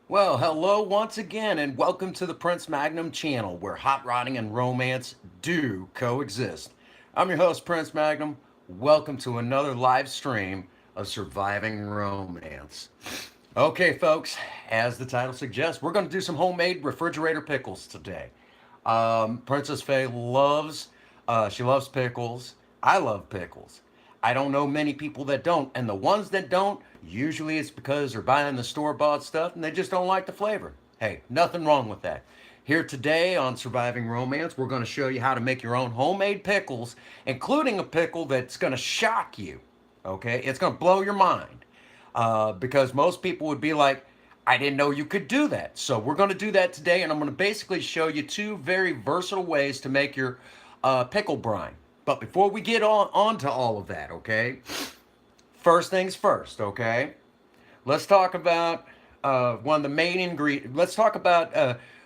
Well, hello once again, and welcome to the Prince Magnum channel where hot rodding and romance do coexist. I'm your host, Prince Magnum. Welcome to another live stream of Surviving Romance. Okay, folks, as the title suggests, we're going to do some homemade refrigerator pickles today. Princess Faye she loves pickles. I love pickles. I don't know many people that don't, and the ones that don't, usually it's because they're buying the store bought stuff and they just don't like the flavor. Hey, nothing wrong with that. Here today on Surviving Romance, we're going to show you how to make your own homemade pickles, including a pickle that's going to shock you. Okay, it's going to blow your mind because most people would be like, I didn't know you could do that. So we're going to do that today, and I'm going to basically show you two very versatile ways to make your pickle brine. But before we get on to all of that, okay, first things first, okay, let's talk about one of the main ingredients. Let's talk about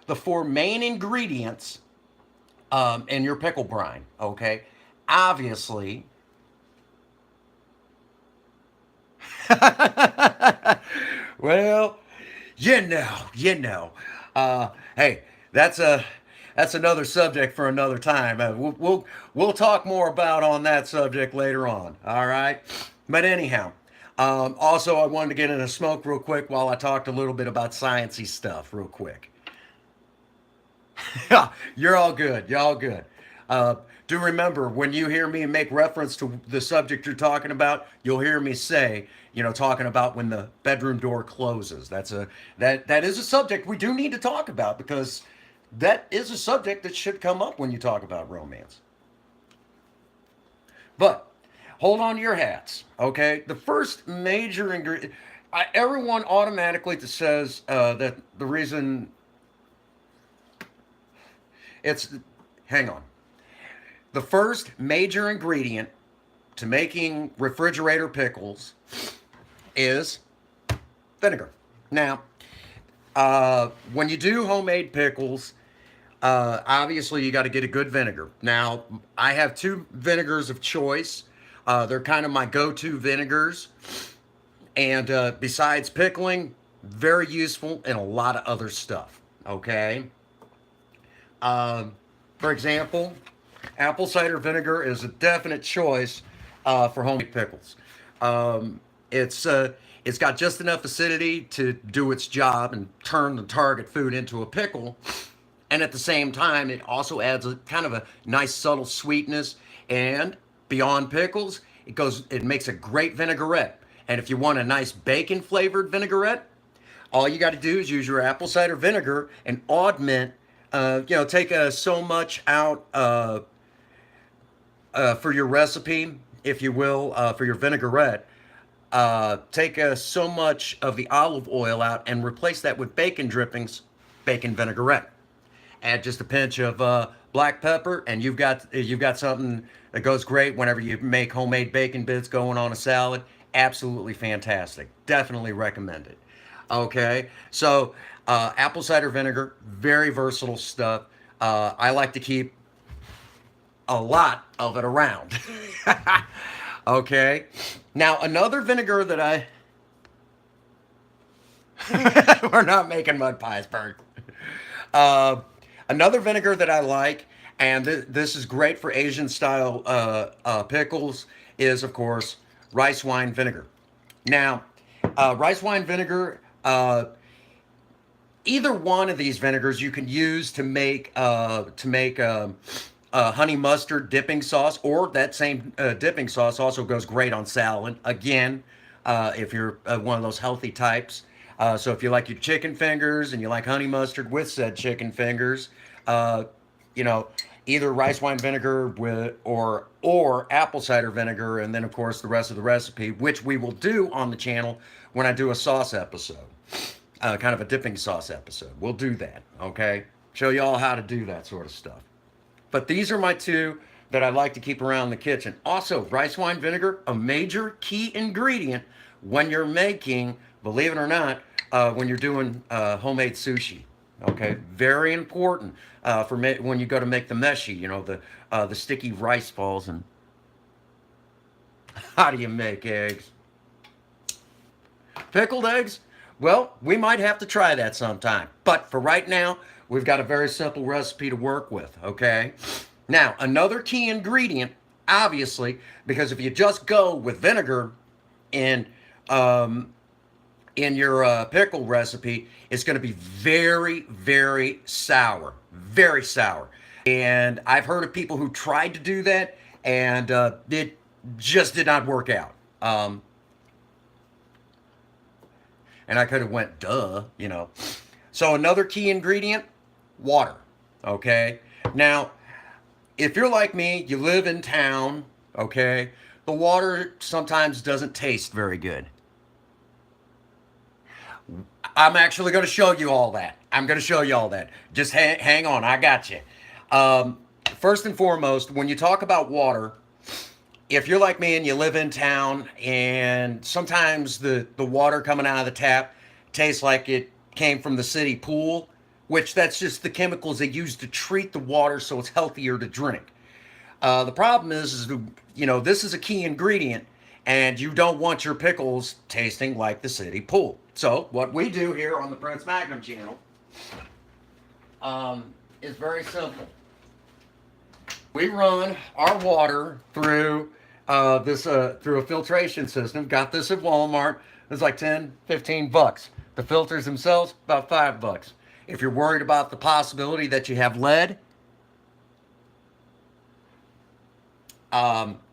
the four main ingredients in your pickle brine, okay? Obviously, well, hey, that's a that's another subject for another time. We'll talk more about on that subject later on. All right, but anyhow, also I wanted to get in a smoke real quick while I talked a little bit about sciencey stuff real quick. You're all good. You're all good. Uh, do remember when you hear me make reference to the subject you're talking about, you'll hear me say, talking about when the bedroom door closes. That is a subject we do need to talk about because that is a subject that should come up when you talk about romance. But hold on to your hats, okay? The first major ingredient, everyone automatically says that the reason it's, hang on. The first major ingredient to making refrigerator pickles is vinegar. Now, when you do homemade pickles, obviously you got to get a good vinegar. Now, I have two vinegars of choice. They're kind of my go-to vinegars. And besides pickling, very useful in a lot of other stuff. Okay. Um, for example, apple cider vinegar is a definite choice for homemade pickles. Um, it's got just enough acidity to do its job and turn the target food into a pickle, and at the same time, it also adds a kind of a nice subtle sweetness. And beyond pickles, it makes a great vinaigrette. And if you want a nice bacon flavored vinaigrette, all you got to do is use your apple cider vinegar and augment. Take so much out for your recipe, if you will, for your vinaigrette. Take so much of the olive oil out and replace that with bacon drippings, bacon vinaigrette. Add just a pinch of black pepper, and you've got something that goes great whenever you make homemade bacon bits going on a salad. Absolutely fantastic. Definitely recommend it. Okay, so apple cider vinegar, very versatile stuff. I like to keep a lot of it around. Okay, now another vinegar that we're not making mud pies, Bert. Uh, Another vinegar that I like, and this is great for Asian style pickles, is of course rice wine vinegar. Now, rice wine vinegar, either one of these vinegars you can use to make honey mustard dipping sauce, or that same dipping sauce also goes great on salad. Again, if you're one of those healthy types. So if you like your chicken fingers and you like honey mustard with said chicken fingers, uh, you know, either rice wine vinegar with or apple cider vinegar, and then of course the rest of the recipe, which we will do on the channel when I do a sauce episode, kind of a dipping sauce episode. We'll do that, okay? Show you all how to do that sort of stuff. But these are my two that I like to keep around the kitchen. Also, rice wine vinegar, a major key ingredient when you're making, believe it or not, when you're doing homemade sushi. Okay, very important when you go to make the meshi. The sticky rice balls. And how do you make eggs? Pickled eggs? Well, we might have to try that sometime. But for right now, we've got a very simple recipe to work with, okay? Now, another key ingredient, obviously, because if you just go with vinegar in um, in your pickle recipe, it's going to be very, very sour, very sour. And I've heard of people who tried to do that, and it just did not work out. And I could have went, duh, you know. So another key ingredient, water. Okay. Now, if you're like me, you live in town. Okay, the water sometimes doesn't taste very good. I'm actually going to show you all that. I'm going to show you all that. Just hang on. I got you. Um, First and foremost, when you talk about water, if you're like me and you live in town and sometimes the water coming out of the tap tastes like it came from the city pool, which that's just the chemicals they use to treat the water so it's healthier to drink. The problem is this is a key ingredient, and you don't want your pickles tasting like the city pool. So what we do here on the Prince Magnum channel is very simple. We run our water through through a filtration system. Got this at Walmart. It's like 10, 15 bucks. The filters themselves, about $5. If you're worried about the possibility that you have lead,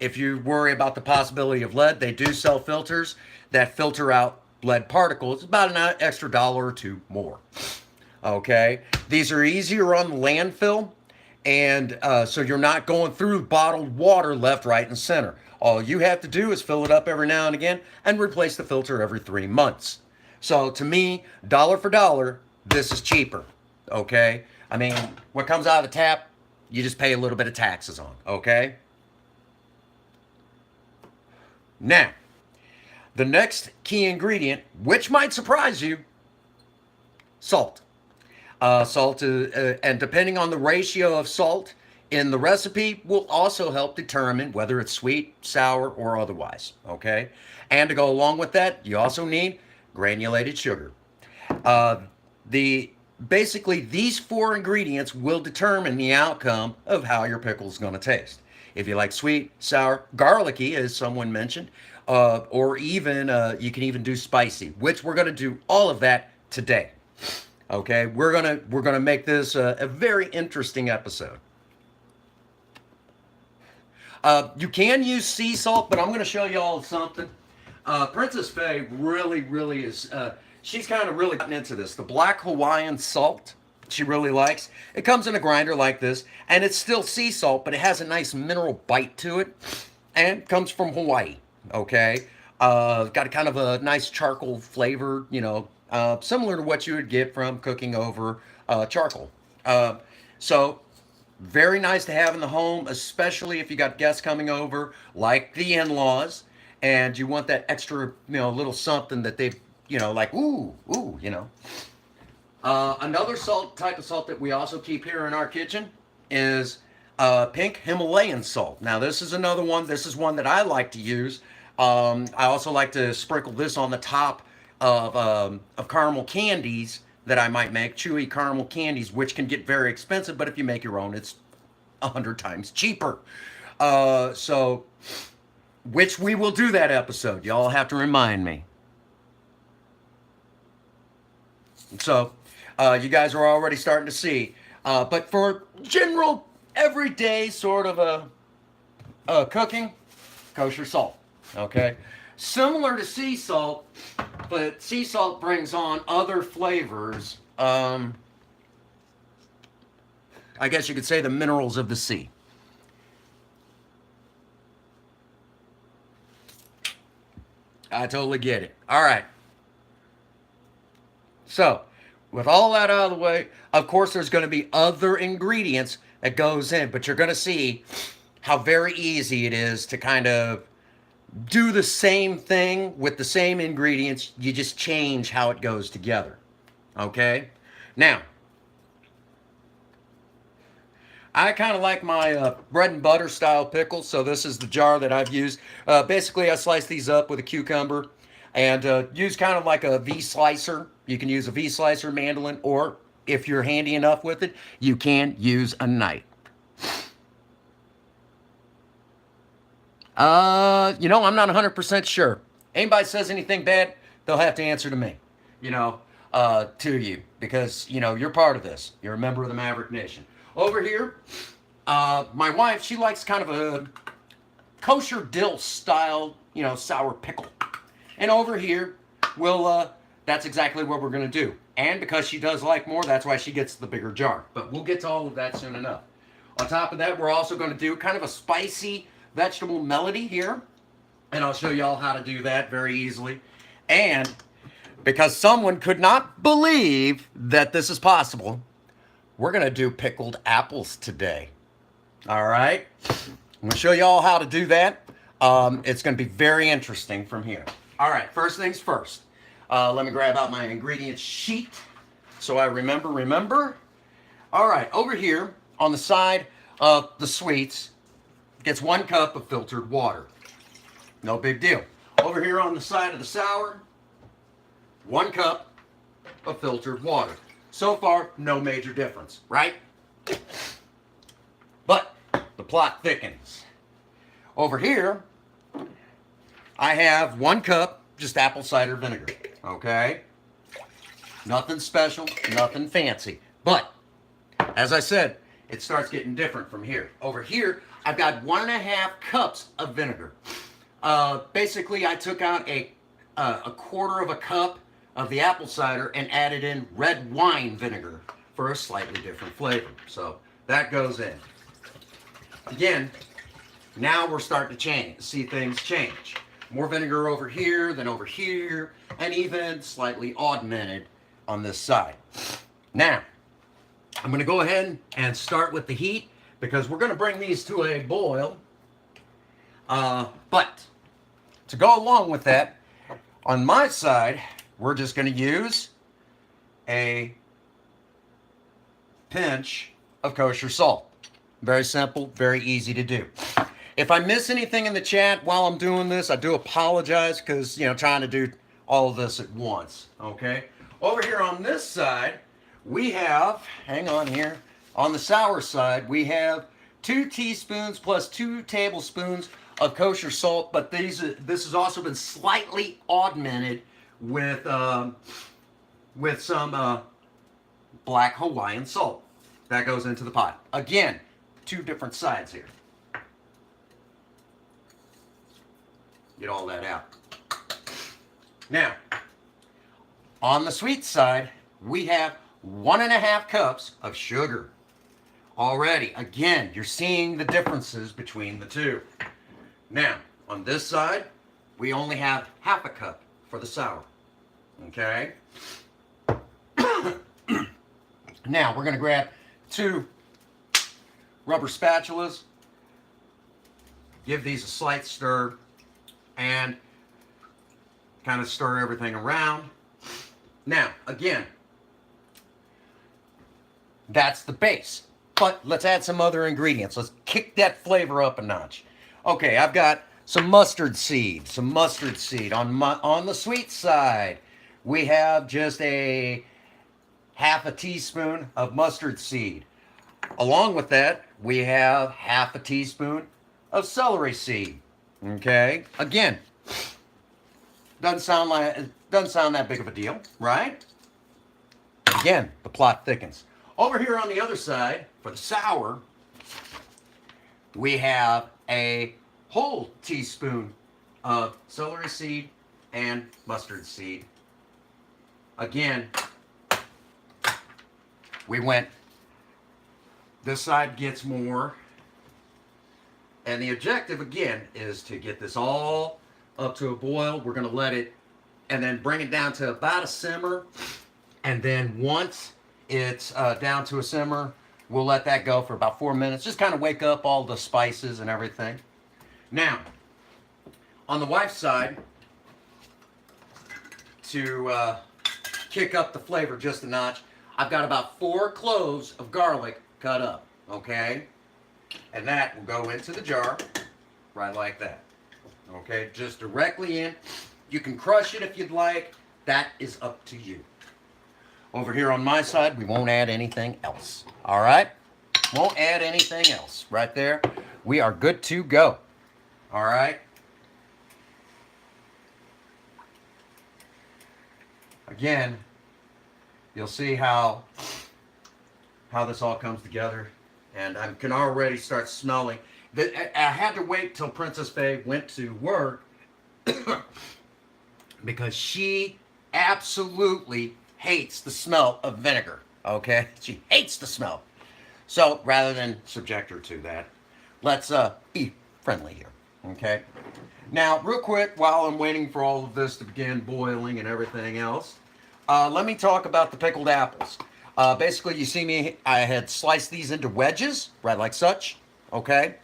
if you worry about the possibility of lead, they do sell filters that filter out lead particles. About an extra dollar or two more. Okay, these are easier on the landfill, and so you're not going through bottled water left, right, and center. All you have to do is fill it up every now and again and replace the filter every 3 months. So to me, dollar for dollar, this is cheaper. Okay, I mean, what comes out of the tap, you just pay a little bit of taxes on. Okay. Now, the next key ingredient, which might surprise you, salt. Salt, and depending on the ratio of salt in the recipe, will also help determine whether it's sweet, sour, or otherwise. Okay? And to go along with that, you also need granulated sugar. Uh, the Basically, these four ingredients will determine the outcome of how your pickle is going to taste. If you like sweet, sour, garlicky, as someone mentioned, or even you can even do spicy, which we're going to do all of that today. Okay, we're gonna make this a very interesting episode. You can use sea salt, but I'm going to show you all something. Princess Faye really is. She's kind of really gotten into this. The black Hawaiian salt she really likes. It comes in a grinder like this, and it's still sea salt, but it has a nice mineral bite to it, and comes from Hawaii. Okay, got a kind of a nice charcoal flavor, similar to what you would get from cooking over charcoal. So very nice to have in the home, especially if you got guests coming over, like the in-laws, and you want that extra, little something that they, like, ooh. Another type of salt that we also keep here in our kitchen is pink Himalayan salt. Now, this is another one. This is one that I like to use. I also like to sprinkle this on the top of caramel candies that I might make, chewy caramel candies, which can get very expensive, but if you make your own, it's 100 times cheaper. So, which we will do that episode. Y'all have to remind me. So, you guys are already starting to see. But for general, everyday sort of cooking, kosher salt. Okay? Similar to sea salt, but sea salt brings on other flavors. I guess you could say the minerals of the sea. I totally get it. All right. So, with all that out of the way, of course there's going to be other ingredients that goes in, but you're going to see how very easy it is to kind of do the same thing with the same ingredients. You just change how it goes together. Okay? Now, I kind of like my bread and butter style pickles, so this is the jar that I've used. Basically, I slice these up with a cucumber, And use kind of like a V slicer. You can use a V slicer mandolin, or if you're handy enough with it, you can use a knife. I'm not 100% sure. Anybody says anything bad, they'll have to answer to me, to you, because, you're part of this. You're a member of the Maverick Nation. Over here, my wife, she likes kind of a kosher dill style, sour pickle. And over here, that's exactly what we're going to do. And because she does like more, that's why she gets the bigger jar. But we'll get to all of that soon enough. On top of that, we're also going to do kind of a spicy vegetable melody here. And I'll show you all how to do that very easily. And because someone could not believe that this is possible, we're going to do pickled apples today. All right? I'm going to show you all how to do that. It's going to be very interesting from here. All right, first things first. Let me grab out my ingredients sheet so I remember. All right, over here on the side of the sweets, gets 1 cup of filtered water. No big deal. Over here on the side of the sour, 1 cup of filtered water. So far, no major difference, right? But the plot thickens. Over here, I have 1 cup just apple cider vinegar, okay? Nothing special, nothing fancy. But, as I said, it starts getting different from here. Over here, I've got 1.5 cups of vinegar. Basically, I took out a 1/4 cup of the apple cider and added in red wine vinegar for a slightly different flavor. So, that goes in. Again, now we're starting to see things change. More vinegar over here than over here, and even slightly augmented on this side. Now, I'm going to go ahead and start with the heat because we're going to bring these to a boil. But to go along with that, on my side, we're just going to use a pinch of kosher salt. Very simple, very easy to do. If I miss anything in the chat while I'm doing this, I do apologize because, trying to do all of this at once, okay? Over here on this side, we have, hang on here, on the sour side, we have 2 teaspoons plus 2 tablespoons of kosher salt, but this has also been slightly augmented with some black Hawaiian salt. That goes into the pot. Again, 2 different sides here. Get all that out. Now, on the sweet side, we have 1.5 cups of sugar. Already, again, you're seeing the differences between the two. Now, on this side, we only have 1/2 cup for the sour. Okay? Now, we're going to grab 2 rubber spatulas, give these a slight stir, and kind of stir everything around. Now, again, that's the base. But let's add some other ingredients. Let's kick that flavor up a notch. Okay, I've got some mustard seed. On the sweet side, we have just a 1/2 teaspoon of mustard seed. Along with that, we have 1/2 teaspoon of celery seed. Okay, again, doesn't sound that big of a deal, right? Again, the plot thickens. Over here on the other side, for the sour, we have a whole teaspoon of celery seed and mustard seed. Again, this side gets more. And the objective, again, is to get this all up to a boil. We're going to let it, and then bring it down to about a simmer. And then once it's down to a simmer, we'll let that go for about 4 minutes. Just kind of wake up all the spices and everything. Now, on the wife's side, to kick up the flavor just a notch, I've got about 4 cloves of garlic cut up, okay? And that will go into the jar, right like that. Okay, just directly in. You can crush it if you'd like. That is up to you. Over here on my side, we won't add anything else. All right? Won't add anything else. Right there. We are good to go. All right? Again, you'll see how this all comes together. And I can already start smelling. I had to wait till Princess Faye went to work because she absolutely hates the smell of vinegar. Okay? She hates the smell. So rather than subject her to that, let's be friendly here. Okay? Now, real quick, while I'm waiting for all of this to begin boiling and everything else, let me talk about the pickled apples. Basically, you see me, I had sliced these into wedges, right like such, okay?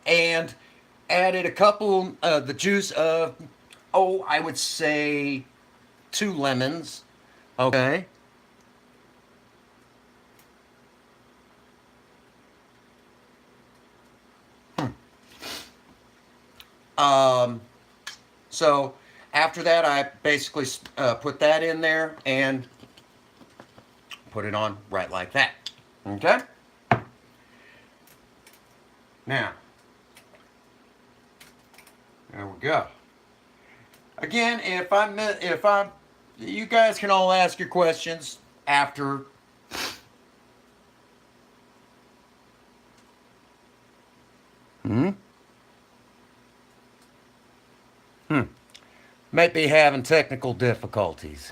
And added a couple, the juice of, I would say 2 lemons, okay? So after that, I basically put that in there and put it on right like that. Okay? Now, there we go. Again, you guys can all ask your questions after. Might be having technical difficulties.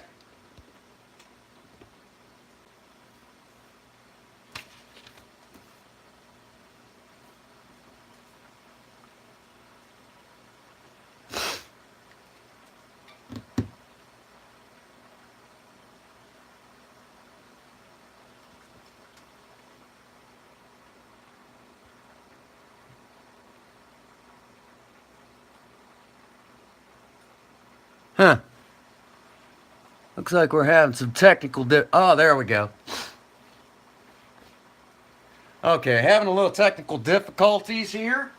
Huh. Looks like we're having some technical oh, there we go. Okay, having a little technical difficulties here.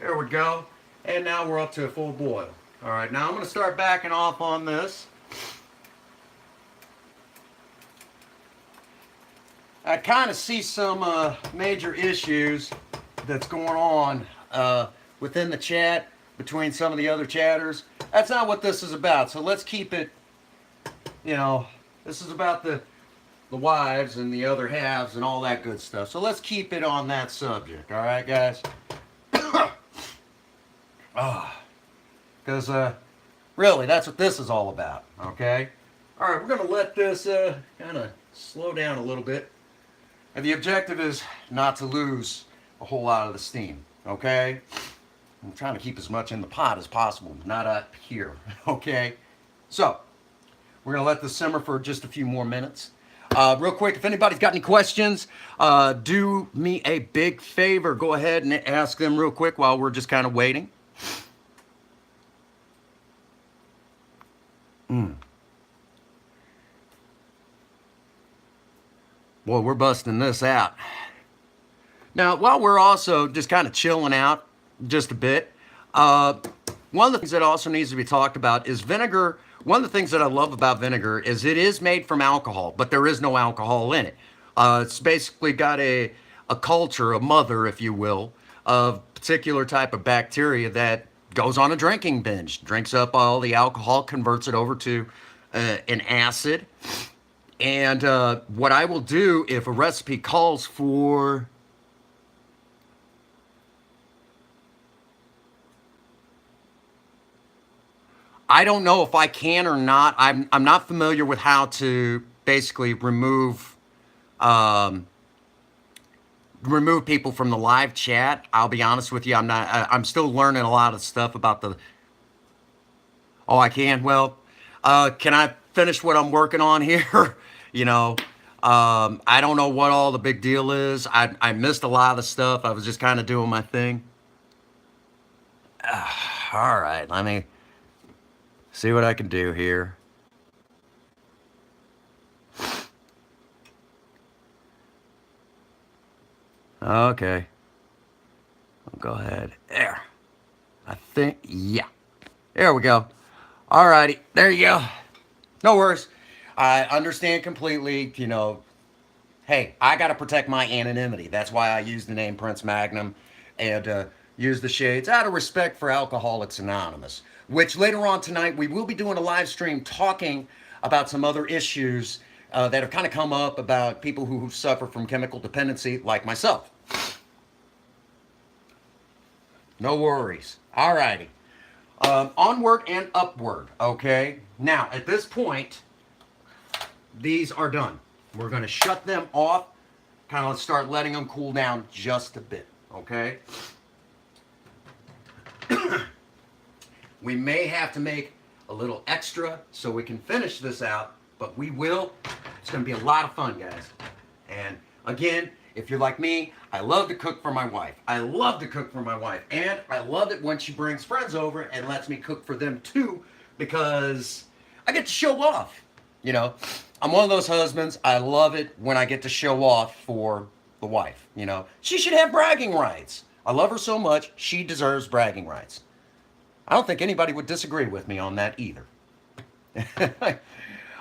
There we go. And now we're up to a full boil. All right, now I'm going to start backing off on this. I kind of see some major issues that's going on within the chat between some of the other chatters. That's not what this is about. So let's keep it, this is about the wives and the other halves and all that good stuff. So let's keep it on that subject. All right, guys? Because really, that's what this is all about. Okay? All right, we're going to let this kind of slow down a little bit. And the objective is not to lose a whole lot of the steam, okay? I'm trying to keep as much in the pot as possible, not up here, okay? So, we're going to let this simmer for just a few more minutes. Real quick, if anybody's got any questions, do me a big favor. Go ahead and ask them real quick while we're just kind of waiting. Boy, we're busting this out. Now, while we're also just kind of chilling out just a bit, one of the things that also needs to be talked about is vinegar. One of the things that I love about vinegar is it is made from alcohol, but there is no alcohol in it. It's basically got a culture, a mother, if you will, of particular type of bacteria that goes on a drinking binge, drinks up all the alcohol, converts it over to an acid. And what I will do if a recipe calls for I don't know if I can or not. I'm not familiar with how to basically remove people from the live chat. I'll be honest with you. I'm still learning a lot of stuff about the. Oh, I can. Well, can I finish what I'm working on here? I don't know what all the big deal is. I missed a lot of the stuff. I was just kind of doing my thing. All right, let me see what I can do here. Okay. I'll go ahead. There. I think, yeah. There we go. Alrighty, there you go. No worries. I understand completely. Hey, I got to protect my anonymity. That's why I use the name Prince Magnum and use the shades out of respect for Alcoholics Anonymous. Which later on tonight we will be doing a live stream talking about some other issues that have kind of come up about people who suffer from chemical dependency, like myself. No worries. All righty. Onward and upward. Okay. Now, at this point, these are done. We're going to shut them off. Kind of start letting them cool down just a bit. Okay. We may have to make a little extra so we can finish this out, but we will. It's going to be a lot of fun, guys. And again, if you're like me, I love to cook for my wife. I love to cook for my wife. And I love it when she brings friends over and lets me cook for them too, because I get to show off. I'm one of those husbands. I love it when I get to show off for the wife. She should have bragging rights. I love her so much, she deserves bragging rights. I don't think anybody would disagree with me on that either.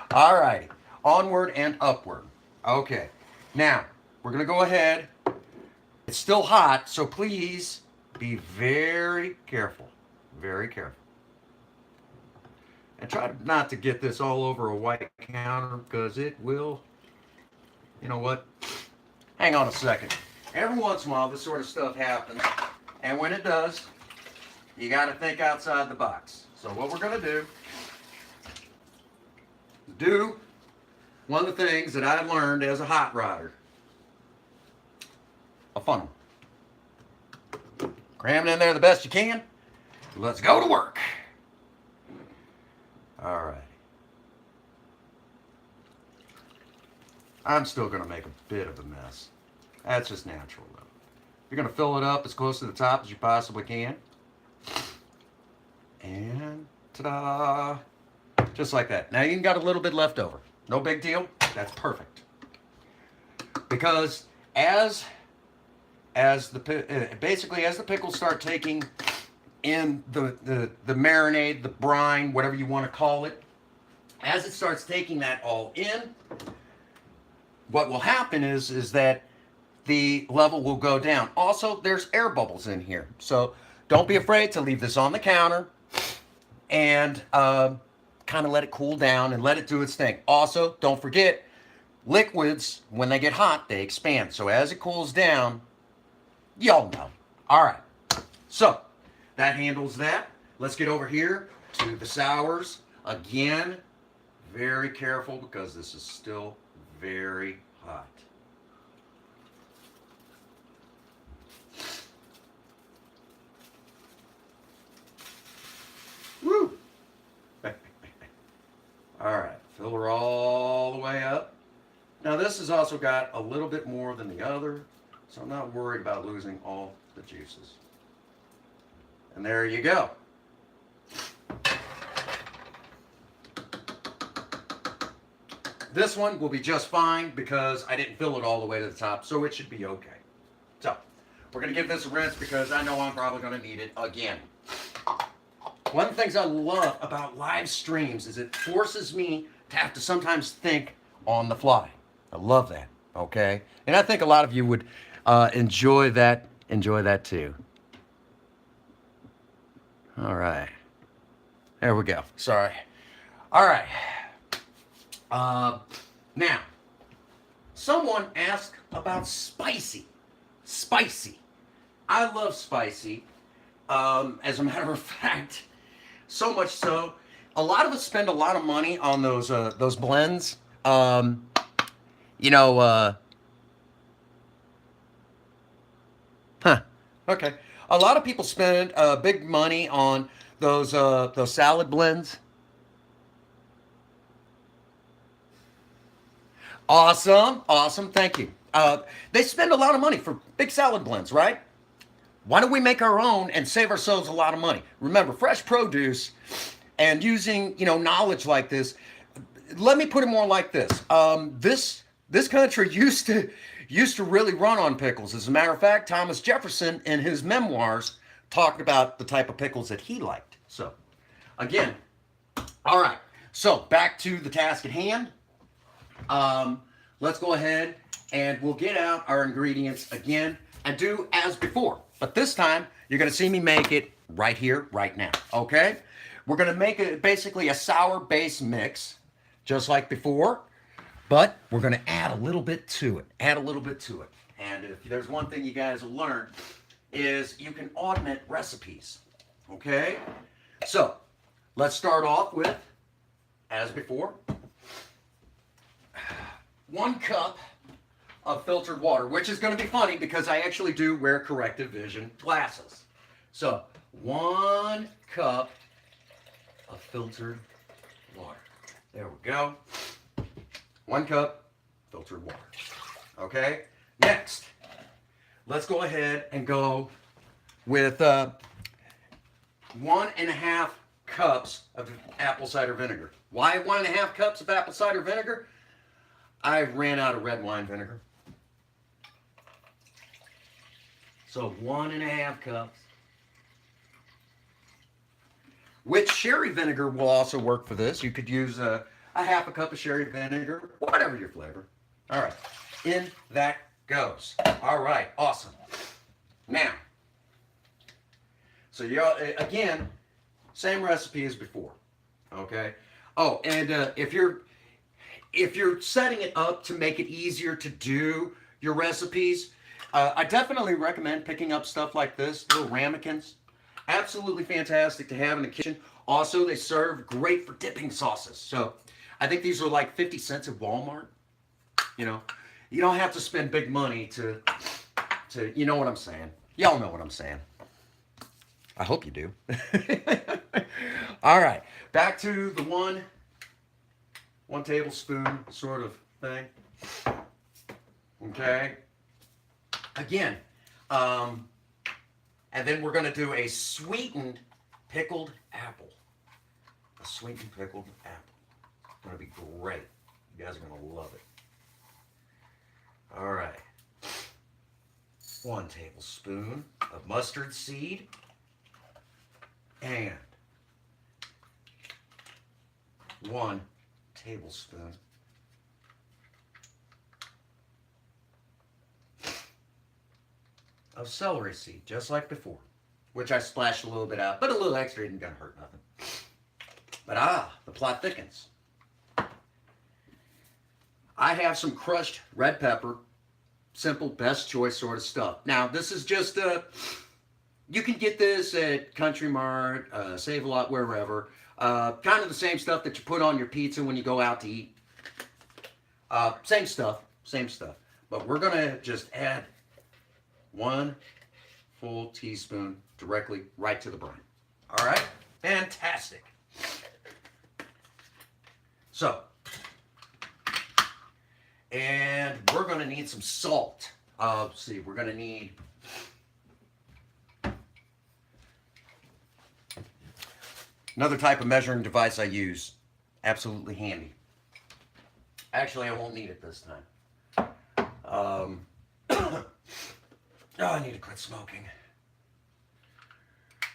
All righty. Onward and upward. Okay. Now, we're going to go ahead. It's still hot, so please be very careful. Very careful. And try not to get this all over a white counter, because it will. You know what? Hang on a second. Every once in a while, this sort of stuff happens. And when it does, you got to think outside the box. So what we're going to do one of the things that I learned as a hot rodder. A funnel. Cram it in there the best you can. Let's go to work. All right. I'm still going to make a bit of a mess. That's just natural, though. You're going to fill it up as close to the top as you possibly can. And ta-da! Just like that. Now you got a little bit left over. No big deal. That's perfect. Because as the pickles start taking in the marinade, the brine, whatever you want to call it, as it starts taking that all in, what will happen is that the level will go down. Also, there's air bubbles in here, so don't be afraid to leave this on the counter and kind of let it cool down and let it do its thing. Also, don't forget, liquids, when they get hot, they expand. So as it cools down, y'all know. All right. So that handles that. Let's get over here to the sours. Again, very careful because this is still very hot. Woo! All right, fill her all the way up. Now this has also got a little bit more than the other, so I'm not worried about losing all the juices. And there you go. This one will be just fine because I didn't fill it all the way to the top, so it should be okay. So, we're going to give this a rinse because I know I'm probably going to need it again. One of the things I love about live streams is it forces me to have to sometimes think on the fly. I love that, okay? And I think a lot of you would enjoy that too. All right. There we go. Sorry. All right. Now, someone asked about spicy. Spicy. I love spicy. As a matter of fact, so much so, a lot of us spend a lot of money on those blends. Huh. Okay. A lot of people spend big money on those salad blends. Awesome. Thank you. They spend a lot of money for big salad blends, right? Why don't we make our own and save ourselves a lot of money? Remember, fresh produce and using, knowledge like this. Let me put it more like this. This country used to really run on pickles. As a matter of fact, Thomas Jefferson in his memoirs talked about the type of pickles that he liked. So, again, All right, so back to the task at hand. Um, let's go ahead and we'll get out our ingredients again and do as before. But this time, you're going to see me make it right here, right now. Okay? We're going to make it basically a sour base mix, just like before, but we're going to add a little bit to it. Add a little bit to it. And if there's one thing you guys will learn is you can augment recipes. Okay? So, let's start off with, as before, 1 cup of filtered water, which is going to be funny because I actually do wear corrective vision glasses. So 1 cup of filtered water. There we go. 1 cup filtered water. Okay. Next, let's go ahead and go with 1.5 cups of apple cider vinegar. Why 1.5 cups of apple cider vinegar? I ran out of red wine vinegar. So 1.5 cups. Which sherry vinegar will also work for this. You could use a 1/2 cup of sherry vinegar, whatever your flavor. All right, in that goes. All right, awesome. Now, so you again, same recipe as before. Okay. Oh, and if you're setting it up to make it easier to do your recipes, I definitely recommend picking up stuff like this, little ramekins. Absolutely fantastic to have in the kitchen. Also, they serve great for dipping sauces. So I think these are like 50 cents at Walmart. You know, you don't have to spend big money to you know what I'm saying. Y'all know what I'm saying. I hope you do. All right, back to the one tablespoon sort of thing. Okay. Again, and then we're going to do a sweetened pickled apple. A sweetened pickled apple. It's going to be great. You guys are going to love it. All right. 1 tablespoon of mustard seed. And 1 tablespoon of celery seed, just like before, which I splashed a little bit out, but a little extra isn't gonna hurt nothing. But the plot thickens. I have some crushed red pepper, simple, best choice sort of stuff. Now, this is just you can get this at Country Mart, Save a Lot, wherever. Kind of the same stuff that you put on your pizza when you go out to eat. Same stuff. But we're gonna just add 1 full teaspoon directly right to the brine. All right, fantastic. So, and we're gonna need some salt. Let's see, we're gonna need another type of measuring device I use. Absolutely handy. Actually, I won't need it this time. Oh, I need to quit smoking.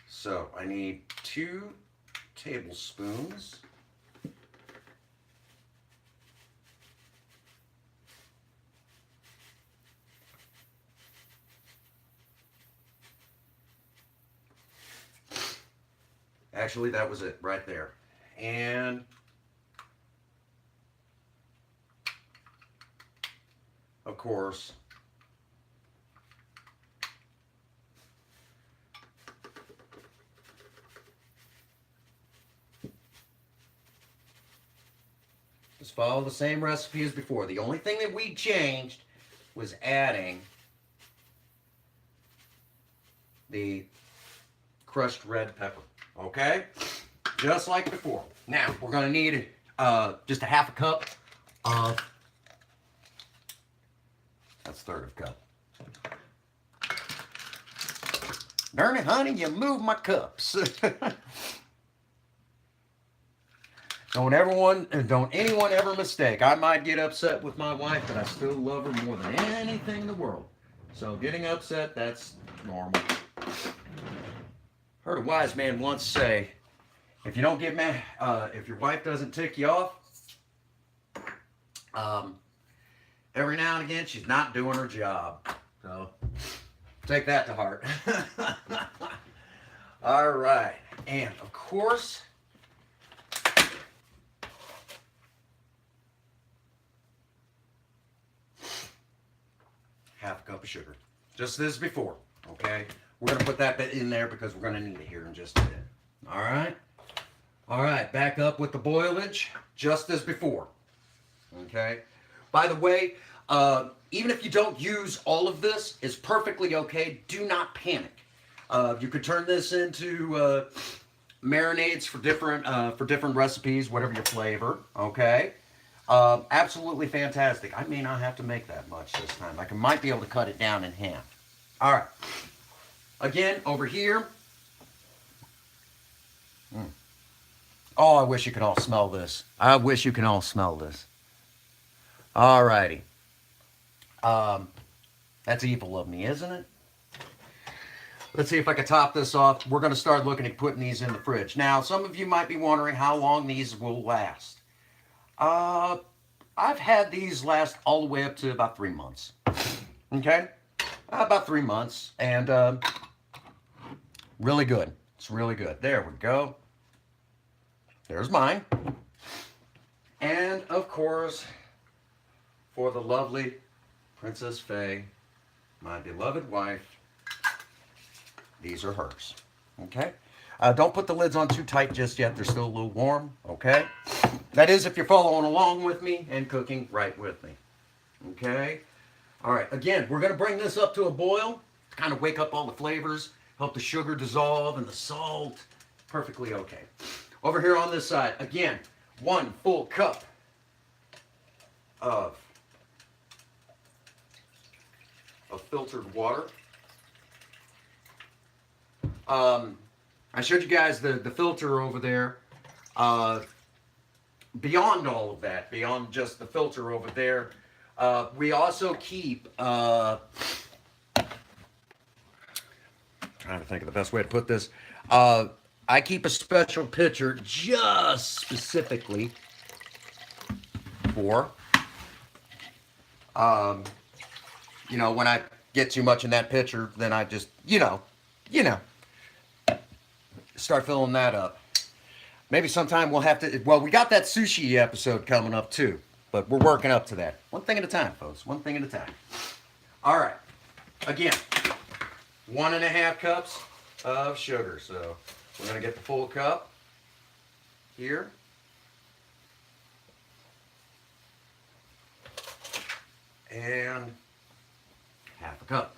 So I need 2 tablespoons. Actually, that was it right there. And of course, just follow the same recipe as before. The only thing that we changed was adding the crushed red pepper. Okay? Just like before. Now, we're going to need just a 1/2 cup of, that's 1/3 cup. Darn it, honey, you moved my cups. Don't anyone ever mistake. I might get upset with my wife, but I still love her more than anything in the world. So getting upset, that's normal. Heard a wise man once say, If you don't get mad, if your wife doesn't tick you off, um, every now and again she's not doing her job. So take that to heart. All right, and of course, half a cup of sugar, just as before. Okay, we're gonna put that bit in there because we're gonna need it here in just a bit. All right. All right, back up with the boilage, just as before. Okay. By the way, even if you don't use all of this, it's perfectly okay. Do not panic. You could turn this into marinades for different recipes, whatever your flavor. Okay. Absolutely fantastic. I may not have to make that much this time. Might be able to cut it down in half. All right. Again, over here. Oh, I wish you could all smell this. I wish you could all smell this. All righty. That's evil of me, isn't it? Let's see if I can top this off. We're going to start looking at putting these in the fridge. Now, some of you might be wondering how long these will last. I've had these last all the way up to about 3 months. Okay? About 3 months. And really good. It's really good. There we go. There's mine. And, of course, for the lovely Princess Faye, my beloved wife, these are hers. Okay? Don't put the lids on too tight just yet. They're still a little warm. Okay? That is if you're following along with me and cooking right with me. Okay? All right. Again, we're going to bring this up to a boil, kind of wake up all the flavors, help the sugar dissolve and the salt. Perfectly okay. Over here on this side, again, 1 full cup of filtered water. I showed you guys the filter over there. Beyond all of that, beyond just the filter over there, we also keep, trying to think of the best way to put this, I keep a special pitcher just specifically for, when I get too much in that pitcher, then I just, start filling that up. Maybe sometime we'll have to, well, we got that sushi episode coming up too, but we're working up to that. One thing at a time, folks. One thing at a time. All right. Again, 1.5 cups of sugar. So we're going to get the full cup here. And half a cup.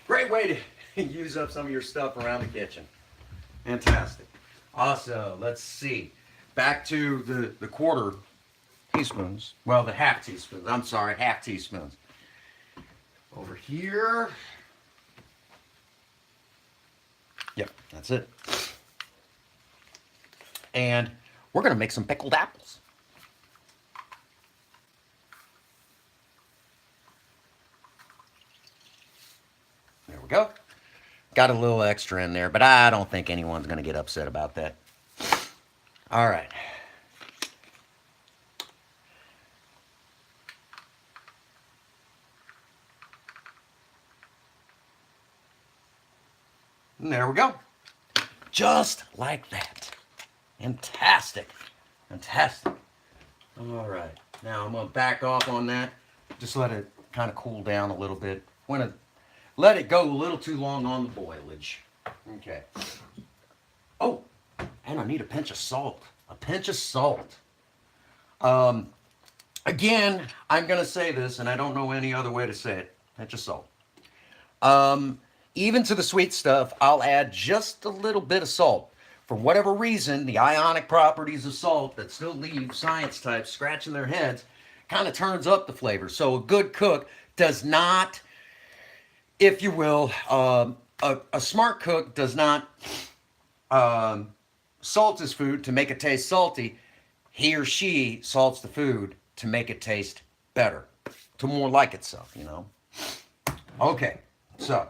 Great way to use up some of your stuff around the kitchen. Fantastic. Also, let's see. Back to the quarter teaspoons. Well, the half teaspoons. I'm sorry, half teaspoons. Over here. Yep, that's it. And we're going to make some pickled apples. There we go. Got a little extra in there, but I don't think anyone's going to get upset about that. All right. And there we go. Just like that. Fantastic. Fantastic. All right. Now I'm going to back off on that. Just let it kind of cool down a little bit. Want to let it go a little too long on the boilage. Okay. Oh, and I need a pinch of salt. A pinch of salt. Again, I'm going to say this, and I don't know any other way to say it. Pinch of salt. Even to the sweet stuff, I'll add just a little bit of salt. For whatever reason, the ionic properties of salt that still leave science types scratching their heads kind of turns up the flavor. So a good cook does not, if you will, a smart cook does not salt his food to make it taste salty. He or she salts the food to make it taste better, to more like itself, you know. Okay, so,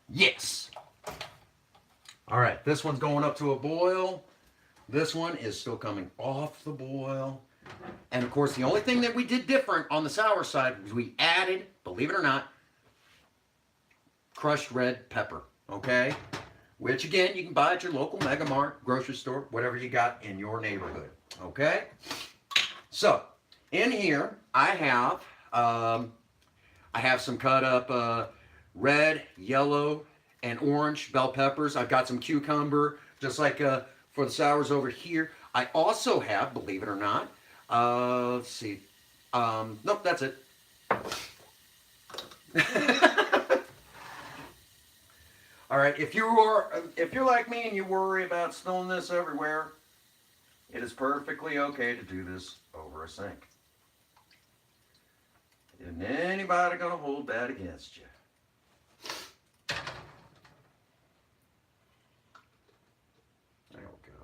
yes. All right, this one's going up to a boil. This one is still coming off the boil. And of course, the only thing that we did different on the sour side was we added, believe it or not, crushed red pepper. Okay? Which again, you can buy at your local Mega Mart, grocery store, whatever you got in your neighborhood. Okay? So, in here, I have some cut up red, yellow, and orange bell peppers. I've got some cucumber, just like for the sours over here. I also have, believe it or not, let's see. Nope, that's it. All right, if you're like me and you worry about spilling this everywhere, it is perfectly okay to do this over a sink. Isn't anybody gonna hold that against you? There we go.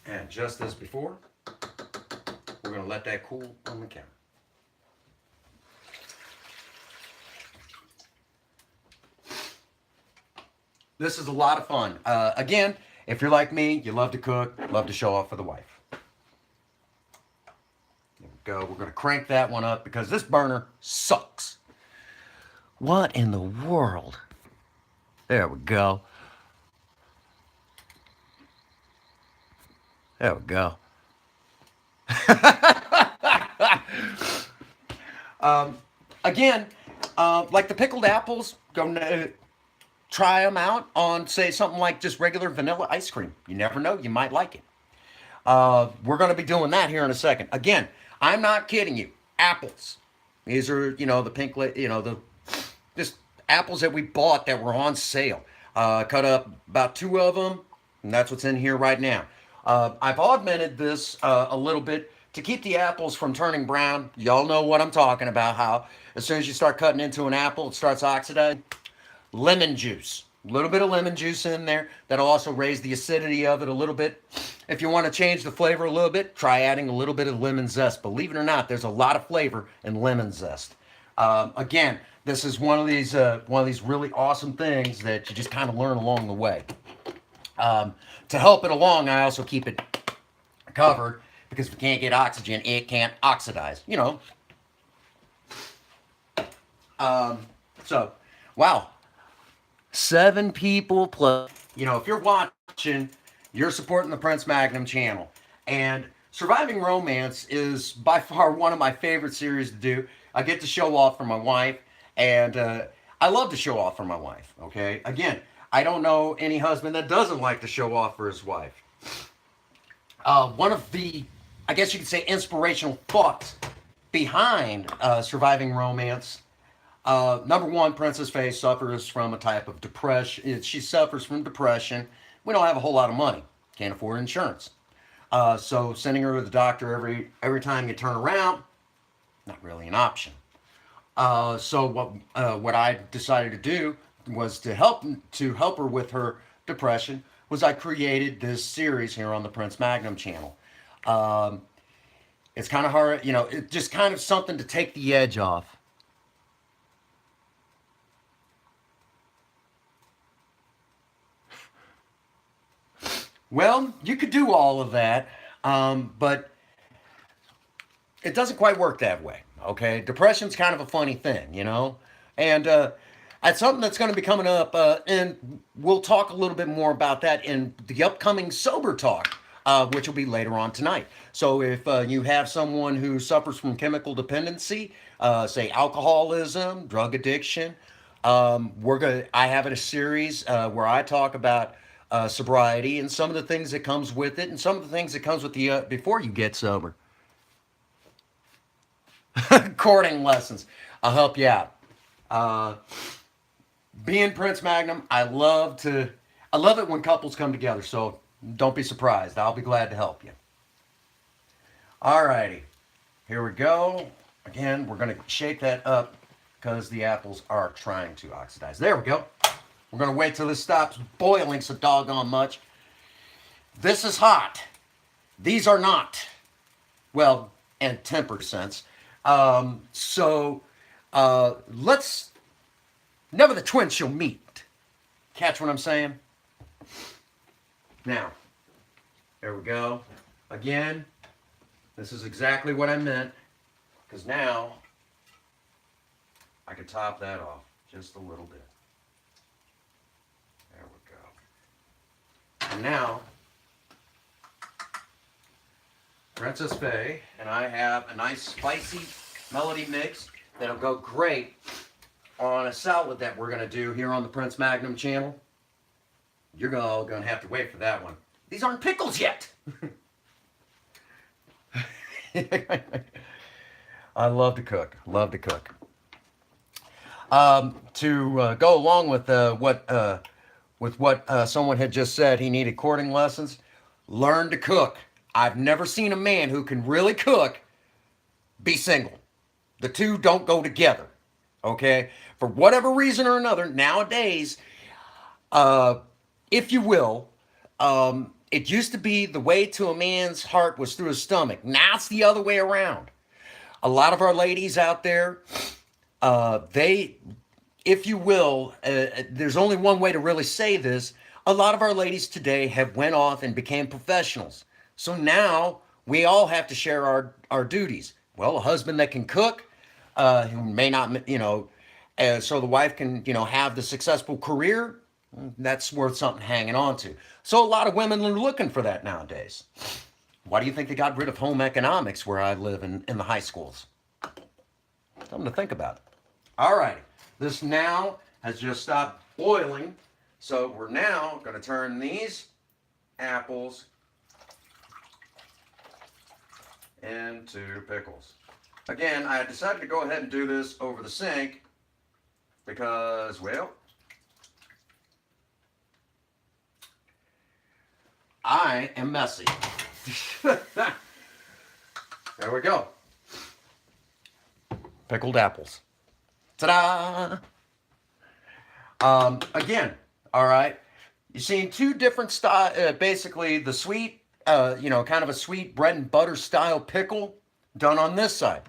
And just as before, we're gonna let that cool on the counter. This is a lot of fun. Again, if you're like me, you love to cook, love to show off for the wife. There we go. We're going to crank that one up because this burner sucks. What in the world? There we go. There we go. Again, like the pickled apples, go try them out on, say, something like just regular vanilla ice cream. You never know, you might like it. We're going to be doing that here in a second. Again, I'm not kidding you. Apples. These are, the pink, the just apples that we bought that were on sale. Cut up about 2 of them, and that's what's in here right now. I've augmented this a little bit to keep the apples from turning brown. Y'all know what I'm talking about, how as soon as you start cutting into an apple, it starts oxidizing. Lemon juice. A little bit of lemon juice in there. That'll also raise the acidity of it a little bit. If you want to change the flavor a little bit, try adding a little bit of lemon zest. Believe it or not, there's a lot of flavor in lemon zest. Again, this is one of these really awesome things that you just kind of learn along the way. To help it along, I also keep it covered because if you can't get oxygen, it can't oxidize. So, wow. 7 people plus. If you're watching, you're supporting the Prince Magnum channel. And Surviving Romance is by far one of my favorite series to do. I get to show off for my wife, and I love to show off for my wife, okay? Again, I don't know any husband that doesn't like to show off for his wife. One of the, I guess you could say, inspirational thoughts behind Surviving Romance. Number one, Princess Faye suffers from a type of depression. She suffers from depression. We don't have a whole lot of money. Can't afford insurance. So sending her to the doctor every time you turn around, not really an option. So what I decided to do was to help her with her depression was I created this series here on the Prince Magnum channel. It's kind of hard, it's just kind of something to take the edge off. Well, you could do all of that, but it doesn't quite work that way. Okay, depression's kind of a funny thing, and it's something that's going to be coming up, and we'll talk a little bit more about that in the upcoming Sober Talk, which will be later on tonight. So if you have someone who suffers from chemical dependency, say alcoholism, drug addiction, I have a series where I talk about sobriety and some of the things that comes with it, and some of the things that comes with the before you get sober. Courting lessons. I'll help you out. Being Prince Magnum, I love it when couples come together. So don't be surprised. I'll be glad to help you. Alrighty, here we go. Again, we're gonna shake that up because the apples are trying to oxidize. There we go. We're going to wait till this stops boiling so doggone much. This is hot. These are not. Well, and tempered sense. Let's, never the twins shall meet. Catch what I'm saying? Now, there we go. Again, this is exactly what I meant. Because now, I can top that off just a little bit. There we go. And now, Princess Faye and I have a nice spicy melody mix that'll go great on a salad that we're going to do here on the Prince Magnum channel. You're all going to have to wait for that one. These aren't pickles yet. I love to cook. Love to cook. To go along with what someone had just said, he needed courting lessons. Learn to cook. I've never seen a man who can really cook be single. The two don't go together. Okay? For whatever reason or another, nowadays, if you will, it used to be the way to a man's heart was through his stomach. Now it's the other way around. A lot of our ladies out there, if you will, there's only one way to really say this. A lot of our ladies today have went off and became professionals. So now we all have to share our duties. Well, a husband that can cook, who may not, so the wife can, have the successful career, that's worth something hanging on to. So a lot of women are looking for that nowadays. Why do you think they got rid of home economics where I live in the high schools? Something to think about. All right, this now has just stopped boiling. So we're now going to turn these apples into pickles. Again, I decided to go ahead and do this over the sink because, well, I am messy. There we go. Pickled apples. Ta-da! Again, all right. You've seen two different styles, basically the sweet, kind of a sweet bread and butter style pickle done on this side.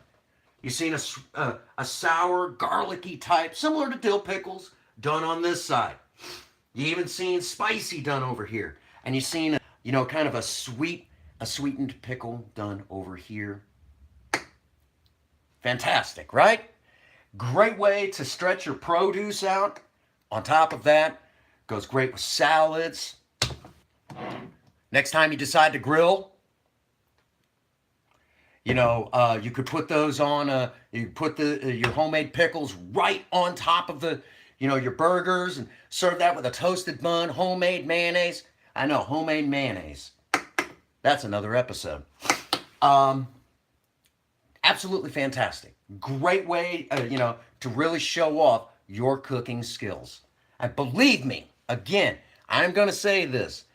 You've seen a sour, garlicky type, similar to dill pickles, done on this side. You even seen spicy done over here. And you've seen, kind of a sweetened pickle done over here. Fantastic, right? Great way to stretch your produce out. On top of that, goes great with salads. Next time you decide to grill, you could put those on, you put your homemade pickles right on top of your burgers and serve that with a toasted bun, homemade mayonnaise. I know, homemade mayonnaise. That's another episode. Absolutely fantastic. Great way, to really show off your cooking skills. And believe me, again, I'm going to say this.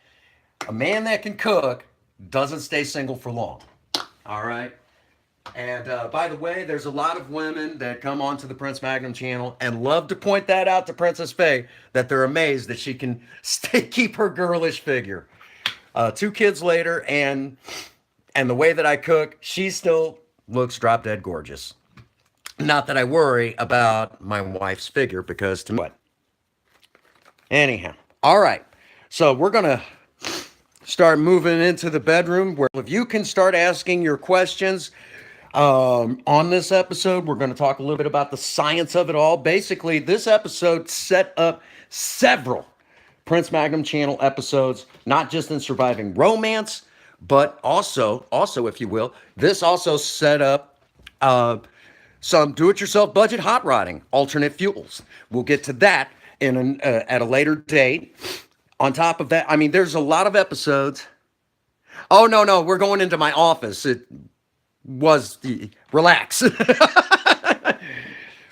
A man that can cook doesn't stay single for long. All right? And by the way, there's a lot of women that come onto the Prince Magnum channel and love to point that out to Princess Faye, that they're amazed that she can keep her girlish figure. 2 kids later, and the way that I cook, she still looks drop dead gorgeous. Not that I worry about my wife's figure, because to me, what? Anyhow, all right. So we're going to start moving into the bedroom, where if you can start asking your questions on this episode. We're going to talk a little bit about the science of it all. Basically, this episode set up several Prince Magnum channel episodes, not just in surviving romance, but also, if you will, this also set up some do-it-yourself budget hot rodding, alternate fuels. We'll get to that at a later date. On top of that, I mean, there's a lot of episodes. Oh, no, we're going into my office. Relax.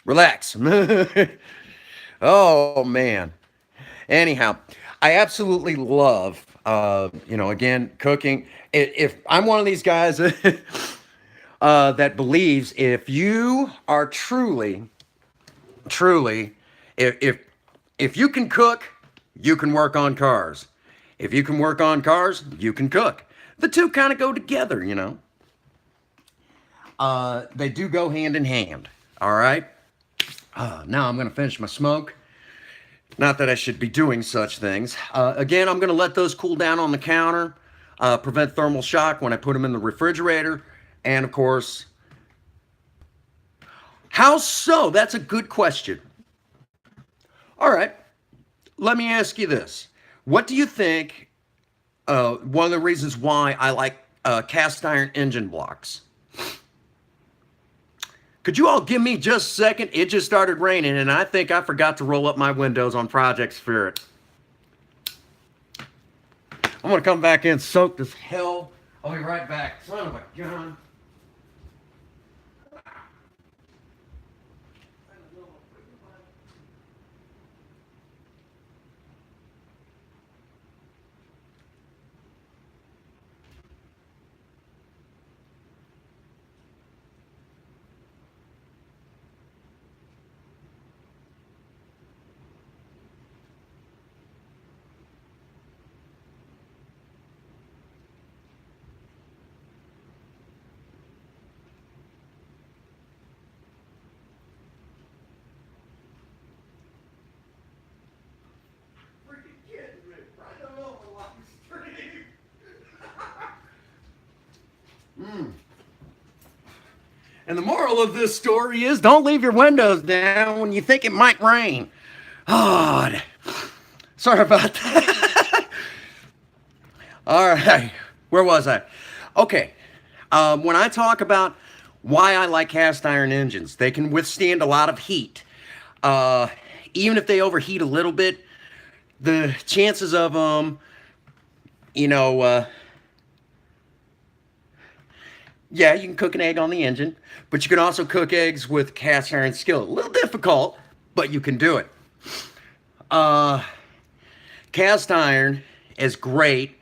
Relax. Oh, man. Anyhow, I absolutely love, again, cooking. If I'm one of these guys that believes if you are truly, if you can cook, you can work on cars. If you can work on cars, you can cook. The two kind of go together, you know. They do go hand in hand. All right. Now I'm going to finish my smoke. Not that I should be doing such things. Again, I'm going to let those cool down on the counter, prevent thermal shock when I put them in the refrigerator. And of course, how so? That's a good question. All right. Let me ask you this. What do you think one of the reasons why I like cast iron engine blocks? Could you all give me just a second? It just started raining, and I think I forgot to roll up my windows on Project Spirit. I'm going to come back in, soak this hell. I'll be right back. Son of a gun. And the moral of this story is don't leave your windows down when you think it might rain. Oh, sorry about that. All right, where was I? Okay, when I talk about why I like cast iron engines, they can withstand a lot of heat. Even if they overheat a little bit, the chances of you know, yeah, you can cook an egg on the engine, but you can also cook eggs with cast iron skillet. A little difficult, but you can do it. Cast iron is great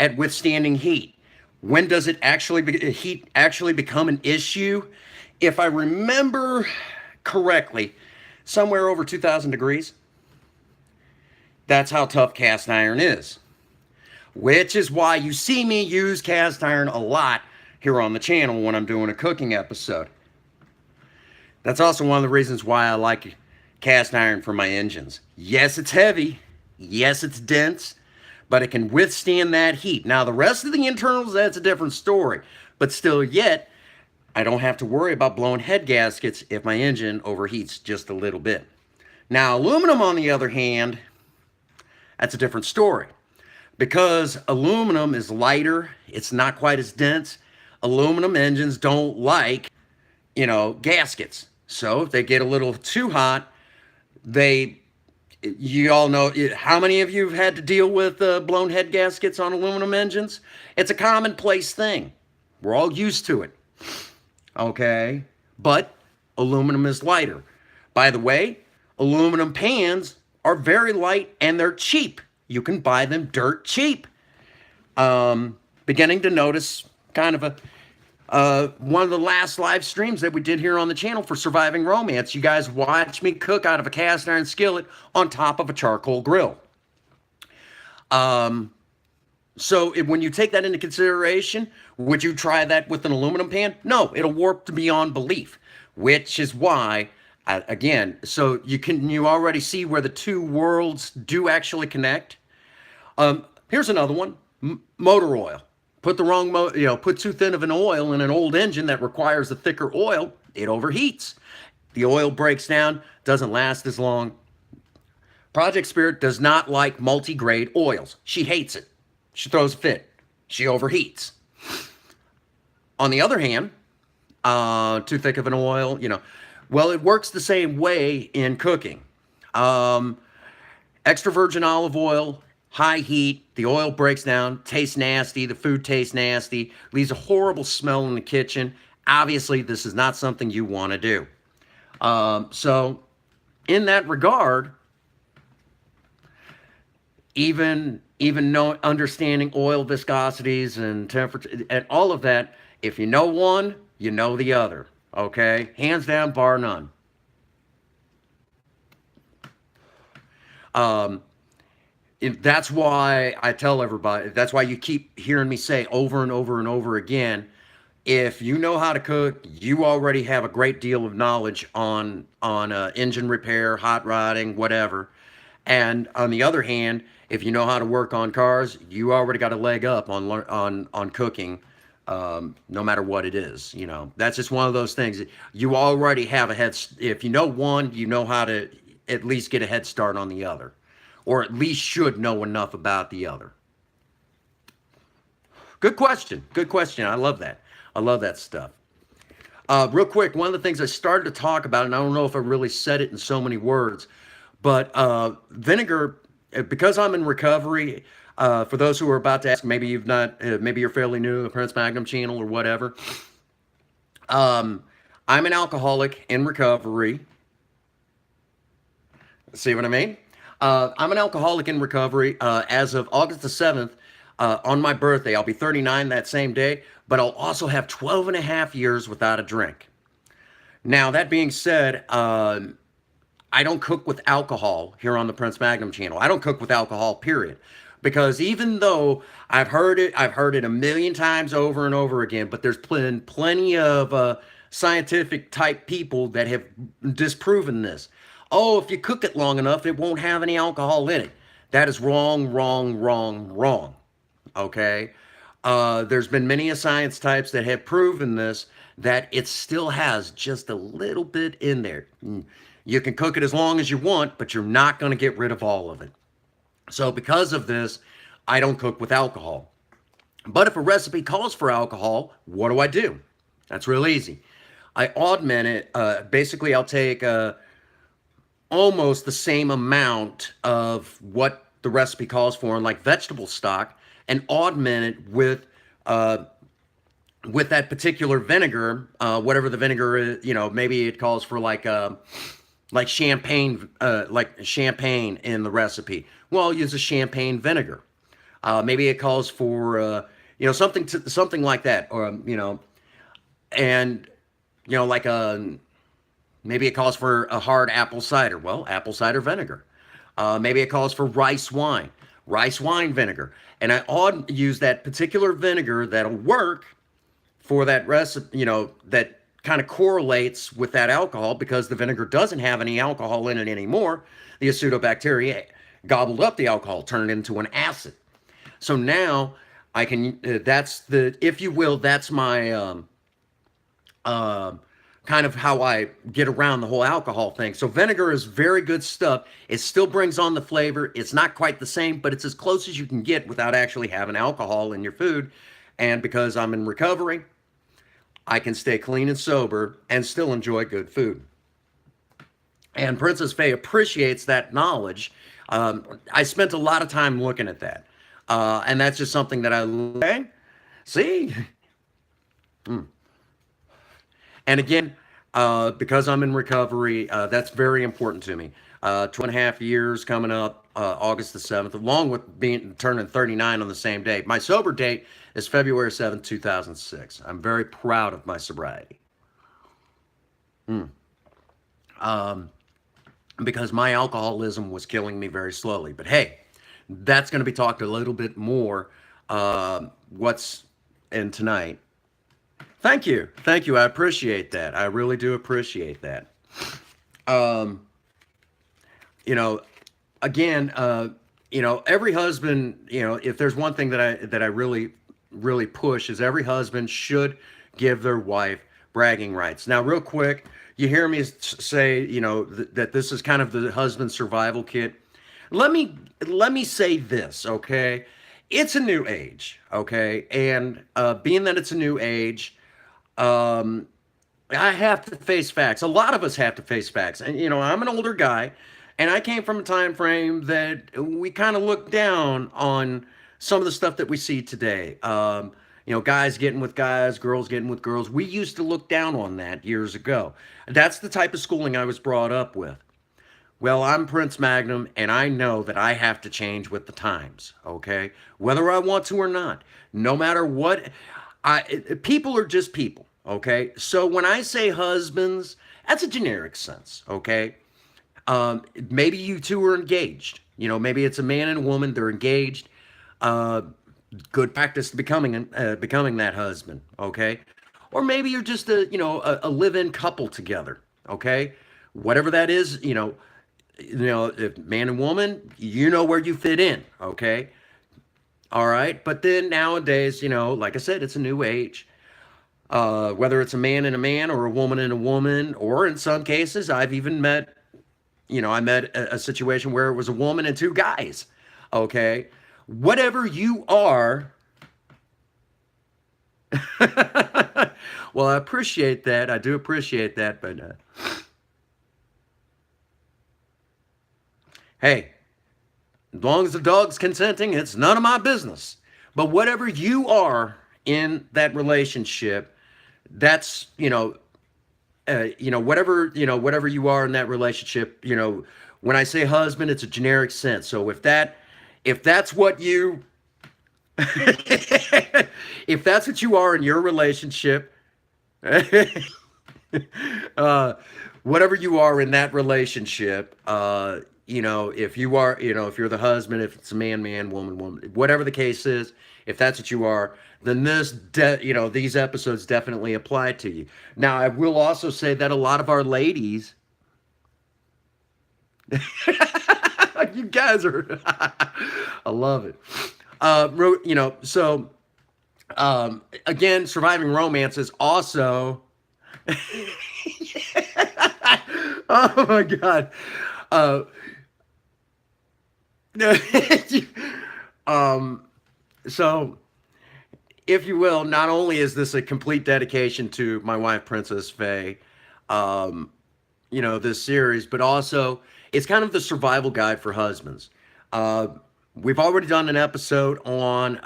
at withstanding heat. When does it heat actually become an issue? If I remember correctly, somewhere over 2,000 degrees. That's how tough cast iron is. Which is why you see me use cast iron a lot here on the channel when I'm doing a cooking episode. That's also one of the reasons why I like cast iron for my engines. Yes, it's heavy. Yes, it's dense. But it can withstand that heat. Now, the rest of the internals, that's a different story. But still yet, I don't have to worry about blowing head gaskets if my engine overheats just a little bit. Now, aluminum, on the other hand, that's a different story. Because aluminum is lighter, it's not quite as dense. Aluminum engines don't like, gaskets. So if they get a little too hot, you all know, how many of you have had to deal with blown head gaskets on aluminum engines? It's a commonplace thing. We're all used to it. Okay? But aluminum is lighter. By the way, aluminum pans are very light and they're cheap. You can buy them dirt cheap. Beginning to notice kind of one of the last live streams that we did here on the channel for Surviving Romance. You guys watched me cook out of a cast iron skillet on top of a charcoal grill. So when you take that into consideration, would you try that with an aluminum pan? No, it'll warp to beyond belief, which is why, again, so you already see where the two worlds do actually connect. Here's another one, motor oil. Put the wrong, put too thin of an oil in an old engine that requires a thicker oil, it overheats. The oil breaks down, doesn't last as long. Project Spirit does not like multi-grade oils. She hates it. She throws a fit. She overheats. On the other hand, too thick of an oil, well, it works the same way in cooking. Extra virgin olive oil, high heat, the oil breaks down, tastes nasty, the food tastes nasty, leaves a horrible smell in the kitchen. Obviously, this is not something you want to do. So, in that regard, even understanding oil viscosities and temperature and all of that, if you know one, you know the other. Okay? Hands down, bar none. That's why I tell everybody, that's why you keep hearing me say over and over and over again, if you know how to cook, you already have a great deal of knowledge on engine repair, hot rodding, whatever. And on the other hand, if you know how to work on cars, you already got a leg up on cooking, no matter what it is. You know, that's just one of those things. You already have a head. If you know one, you know how to at least get a head start on the other, or at least should know enough about the other. Good question. Good question. I love that. I love that stuff. Real quick, one of the things I started to talk about, and I don't know if I really said it in so many words, but vinegar, because I'm in recovery, for those who are about to ask, maybe you've not, maybe you're fairly new to the Prince Magnum channel or whatever. Um, I'm an alcoholic in recovery. See what I mean? I'm an alcoholic in recovery. As of August the 7th, on my birthday, I'll be 39 that same day, but I'll also have 12 and a half years without a drink. Now, that being said, I don't cook with alcohol here on the Prince Magnum channel. I don't cook with alcohol, period. Because even though I've heard it a million times over and over again, but there's plenty of scientific type people that have disproven this. Oh, if you cook it long enough, it won't have any alcohol in it. That is wrong, wrong, wrong, wrong. Okay? There's been many a science types that have proven this, that it still has just a little bit in there. You can cook it as long as you want, but you're not going to get rid of all of it. So because of this, I don't cook with alcohol. But if a recipe calls for alcohol, what do I do? That's real easy. I augment it. Basically, I'll take almost the same amount of what the recipe calls for, in like vegetable stock, and augment it with that particular vinegar, whatever the vinegar is. You know, maybe it calls for like champagne in the recipe. Well, I'll use a champagne vinegar. Maybe it calls for something like that, or and like a maybe it calls for a hard apple cider. Well, apple cider vinegar. Maybe it calls for rice wine vinegar, and I ought use that particular vinegar that'll work for that recipe. That kind of correlates with that alcohol, because the vinegar doesn't have any alcohol in it anymore. The acetobacteria gobbled up the alcohol, turned it into an acid. So now I can, that's the, if you will, that's my kind of how I get around the whole alcohol thing. So vinegar is very good stuff. It still brings on the flavor. It's not quite the same, but it's as close as you can get without actually having alcohol in your food. And because I'm in recovery, I can stay clean and sober and still enjoy good food. And Princess Faye appreciates that knowledge. I spent a lot of time looking at that. And that's just something that I see. And again, because I'm in recovery, that's very important to me. 2.5 years coming up, August the 7th, along with turning 39 on the same day. My sober date is February 7th, 2006. I'm very proud of my sobriety. Because my alcoholism was killing me very slowly. But hey, that's going to be talked a little bit more what's in tonight. Thank you. Thank you. I appreciate that. I really do appreciate that. Again, every husband, if there's one thing that I really push, is every husband should give their wife bragging rights. Now, real quick, you hear me say, that this is kind of the husband survival kit. Let me say this, okay? It's a new age, okay? And being that it's a new age, I have to face facts. A lot of us have to face facts. And, I'm an older guy, and I came from a time frame that we kind of look down on some of the stuff that we see today. Guys getting with guys, girls getting with girls. We used to look down on that years ago. That's the type of schooling I was brought up with. Well, I'm Prince Magnum, and I know that I have to change with the times, okay? Whether I want to or not. No matter what, people are just people, okay? So when I say husbands, that's a generic sense, okay? Maybe you two are engaged. Maybe it's a man and a woman. They're engaged. Uh, Good practice becoming that husband. Okay, or maybe you're just a live-in couple together. Okay, whatever that is. If man and woman, you know where you fit in. Okay, all right. But then nowadays, like I said, it's a new age. Whether it's a man and a man or a woman and a woman, or in some cases, I've even met, I met a situation where it was a woman and two guys. Okay. Whatever you are, well, I appreciate that. I do appreciate that. But hey, as long as the dog's consenting, it's none of my business. But whatever you are in that relationship, that's, whatever you are in that relationship, when I say husband, it's a generic sense. So if that's what you, if that's what you are in your relationship, uh, whatever you are in that relationship, if you are, if you're the husband, if it's a man, man, woman, woman, whatever the case is, if that's what you are, then these episodes definitely apply to you. Now, I will also say that a lot of our ladies, you guys are, I love it. So again, surviving romance is also, oh my God. Uh, um, so, if you will, not only is this a complete dedication to my wife, Princess Faye, um, this series, but also it's kind of the survival guide for husbands. Uh, we've already done an episode on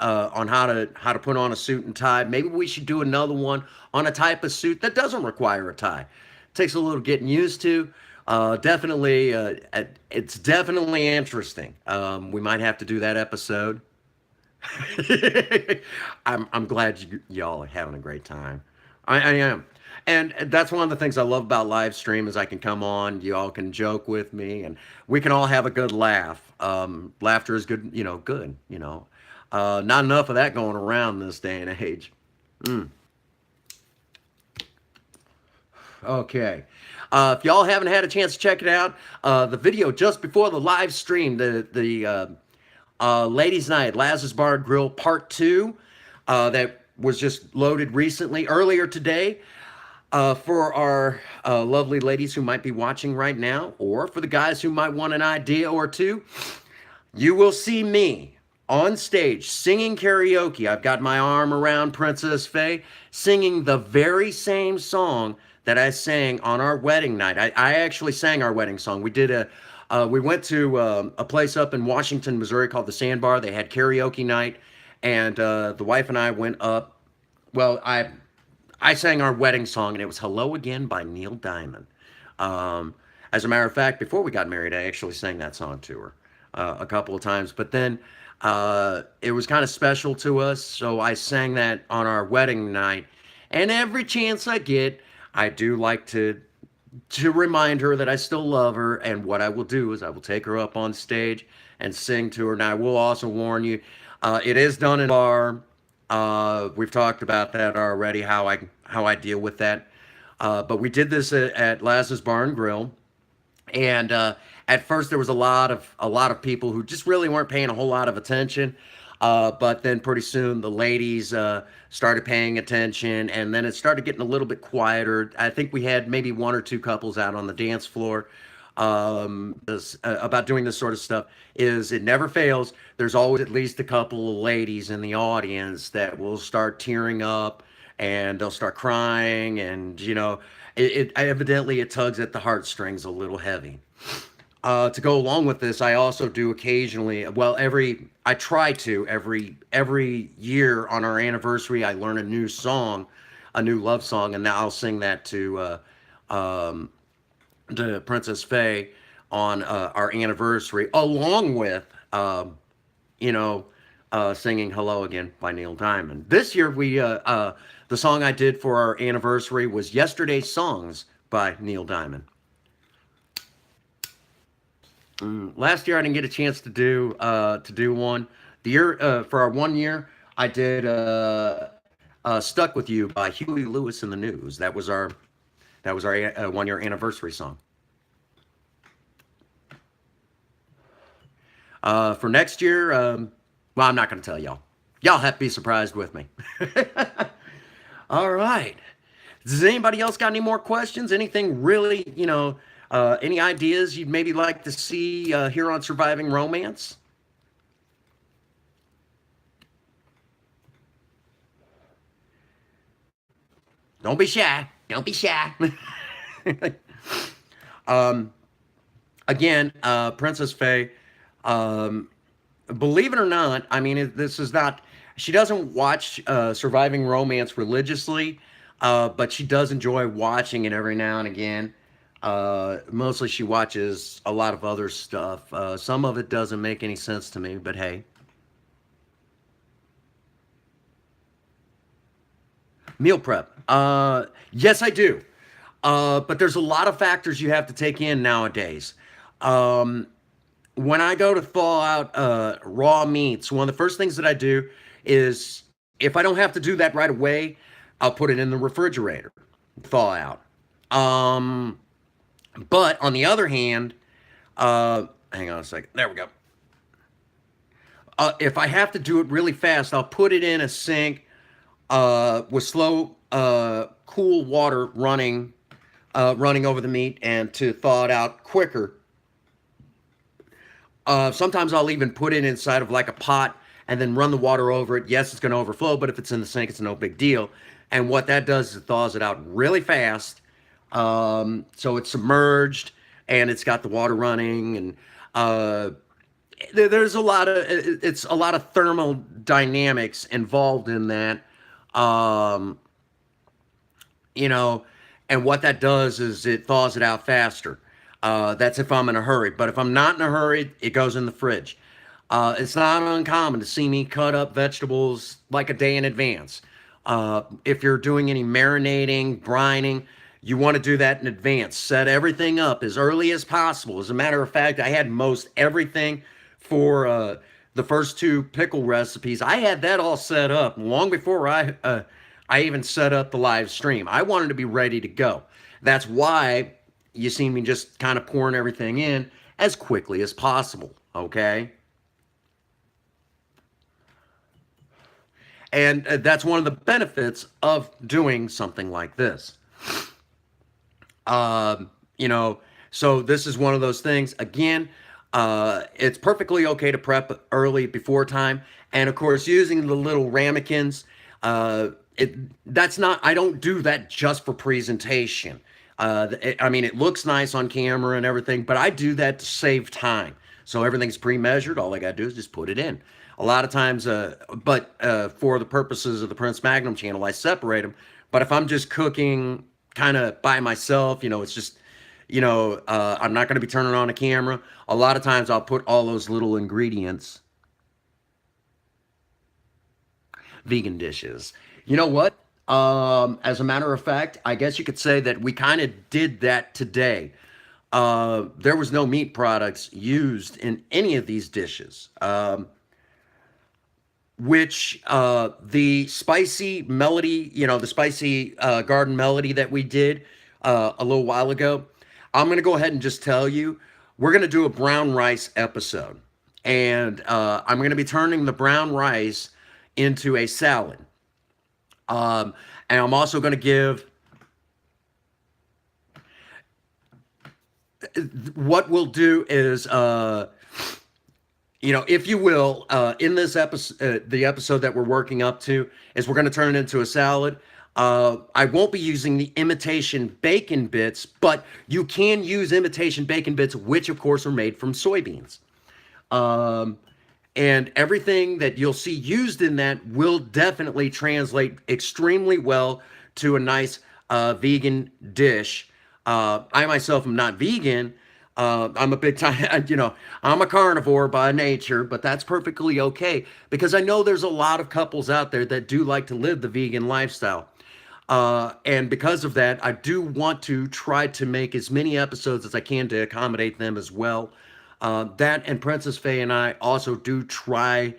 how to put on a suit and tie. Maybe we should do another one on a type of suit that doesn't require a tie. It takes a little getting used to. Definitely, it's definitely interesting. We might have to do that episode. I'm glad y'all are having a great time. I am. And that's one of the things I love about live stream is I can come on, you all can joke with me, and we can all have a good laugh. Laughter is good, good, Not enough of that going around this day and age. Mm. Okay. If y'all haven't had a chance to check it out, the video just before the live stream, the Ladies' Night, Lazarus Bar and Grill Part 2, that was just loaded recently, earlier today, for our lovely ladies who might be watching right now, or for the guys who might want an idea or two. You will see me on stage singing karaoke. I've got my arm around Princess Faye, singing the very same song that I sang on our wedding night. I actually sang our wedding song. We went to a place up in Washington, Missouri called the Sandbar. They had karaoke night, and the wife and I went up. Well, I sang our wedding song, and it was "Hello Again" by Neil Diamond. As a matter of fact, before we got married, I actually sang that song to her a couple of times. But then it was kind of special to us, so I sang that on our wedding night. And every chance I get, I do like to remind her that I still love her. And what I will do is I will take her up on stage and sing to her. Now, I will also warn you, it is done in a bar. We've talked about that already, how I deal with that. But we did this at Lazarus Bar and Grill, and at first there was a lot of people who just really weren't paying a whole lot of attention. But then pretty soon the ladies started paying attention, and then it started getting a little bit quieter. I think we had maybe one or two couples out on the dance floor. About doing this sort of stuff is it never fails. There's always at least a couple of ladies in the audience that will start tearing up, and they'll start crying, and it evidently it tugs at the heartstrings a little heavy. To go along with this, I also do occasionally. Well, I try to every year on our anniversary, I learn a new song, a new love song, and now I'll sing that to Princess Faye on our anniversary, along with singing "Hello Again" by Neil Diamond. This year, the song I did for our anniversary was "Yesterday's Songs" by Neil Diamond. Last year I didn't get a chance to do one. The year for our 1 year, I did "Stuck with You" by Huey Lewis and the News. That was our 1 year anniversary song. For next year, well, I'm not going to tell y'all. Y'all have to be surprised with me. All right. Does anybody else got any more questions? Anything really, any ideas you'd maybe like to see here on Surviving Romance? Don't be shy. Don't be shy. um, Again, Princess Faye, um, believe it or not, I mean, this is not, she doesn't watch Surviving Romance religiously, but she does enjoy watching it every now and again. Mostly she watches a lot of other stuff. Some of it doesn't make any sense to me, but hey. Meal prep. Yes, I do. But there's a lot of factors you have to take in nowadays. Um, when I go to thaw out raw meats, one of the first things that I do is if I don't have to do that right away, I'll put it in the refrigerator, thaw out. Um, but on the other hand, hang on a second. There we go. If I have to do it really fast, I'll put it in a sink with slow, cool water running over the meat, and to thaw it out quicker. Sometimes I'll even put it inside of like a pot and then run the water over it. Yes, it's going to overflow, but if it's in the sink, it's no big deal. And what that does is it thaws it out really fast. So it's submerged and it's got the water running, and there's a lot of it's a lot of thermodynamics involved in that. Um, you know, and what that does is it thaws it out faster. That's if I'm in a hurry. But if I'm not in a hurry, it goes in the fridge. It's not uncommon to see me cut up vegetables like a day in advance. If you're doing any marinating, brining, you want to do that in advance. Set everything up as early as possible. As a matter of fact, I had most everything for the first two pickle recipes. I had that all set up long before I even set up the live stream. I wanted to be ready to go. That's why you see me just kind of pouring everything in as quickly as possible. Okay. And that's one of the benefits of doing something like this. Um, you know, so this is one of those things. Again, it's perfectly okay to prep early before time, and of course, using the little ramekins. It that's not. I don't do that just for presentation. I mean, it looks nice on camera and everything, but I do that to save time. So everything's pre-measured. All I got to do is just put it in. A lot of times, but for the purposes of the Prince Magnum channel, I separate them. But if I'm just cooking kind of by myself, it's just, I'm not going to be turning on a camera. A lot of times I'll put all those little ingredients, vegan dishes. You know what? As a matter of fact, I guess you could say that we kind of did that today. There was no meat products used in any of these dishes. Which the spicy melody, the spicy garden melody that we did a little while ago, I'm going to go ahead and just tell you, we're going to do a brown rice episode. And I'm going to be turning the brown rice into a salad. And I'm also going to give, what we'll do is, if you will, in this episode, the episode that we're working up to, is we're going to turn it into a salad. I won't be using the imitation bacon bits, but you can use imitation bacon bits, which of course are made from soybeans. Um, and everything that you'll see used in that will definitely translate extremely well to a nice vegan dish. I myself am not vegan. I'm a big time, I'm a carnivore by nature, but that's perfectly okay because I know there's a lot of couples out there that do like to live the vegan lifestyle. And because of that, I do want to try to make as many episodes as I can to accommodate them as well. That and Princess Faye and I also do try.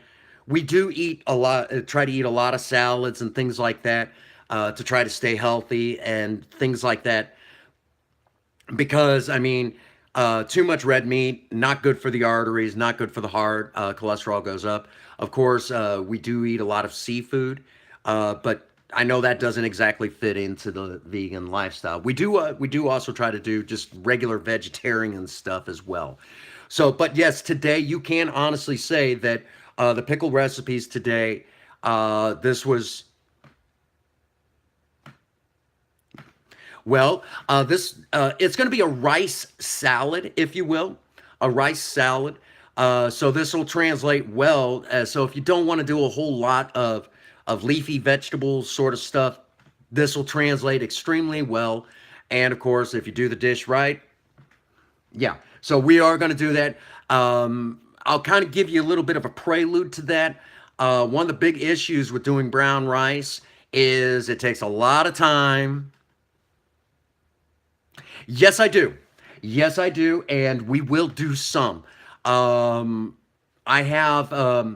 We do eat a lot. Try to eat a lot of salads and things like that to try to stay healthy and things like that. Because I mean, too much red meat not good for the arteries, not good for the heart. Cholesterol goes up. Of course, we do eat a lot of seafood, but I know that doesn't exactly fit into the vegan lifestyle. We do also try to do just regular vegetarian stuff as well. So, but yes, today you can honestly say that the pickle recipes today, this was well, this it's going to be a rice salad, if you will, a rice salad. So this will translate well. So if you don't want to do a whole lot of leafy vegetables sort of stuff, this will translate extremely well. And of course, if you do the dish right, yeah. So we are going to do that. I'll kind of give you a little bit of a prelude to that. One of the big issues with doing brown rice is it takes a lot of time. Yes, I do. Yes, I do, and we will do some. Um, I have I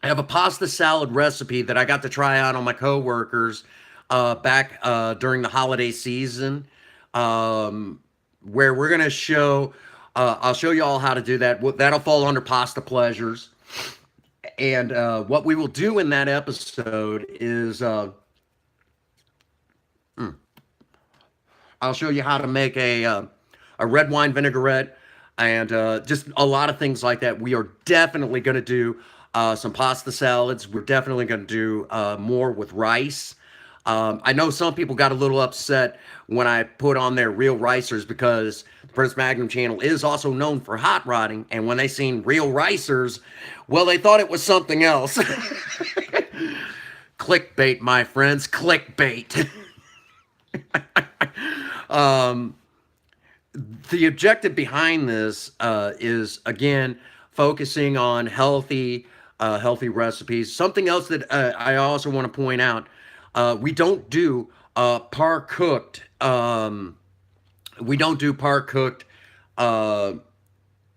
have a pasta salad recipe that I got to try out on my coworkers back during the holiday season, um, where we're gonna show. I'll show you all how to do that. That'll fall under pasta pleasures, and what we will do in that episode is I'll show you how to make a red wine vinaigrette and just a lot of things like that. We are definitely going to do some pasta salads. We're definitely going to do more with rice. I know some people got a little upset when I put on their real ricers because the Prince Magnum channel is also known for hot rodding. And when they seen real ricers, well, they thought it was something else. Clickbait, my friends, clickbait. um, the objective behind this is again focusing on healthy recipes. Something else that I also want to point out: we don't do par cooked. We don't do par cooked. Uh,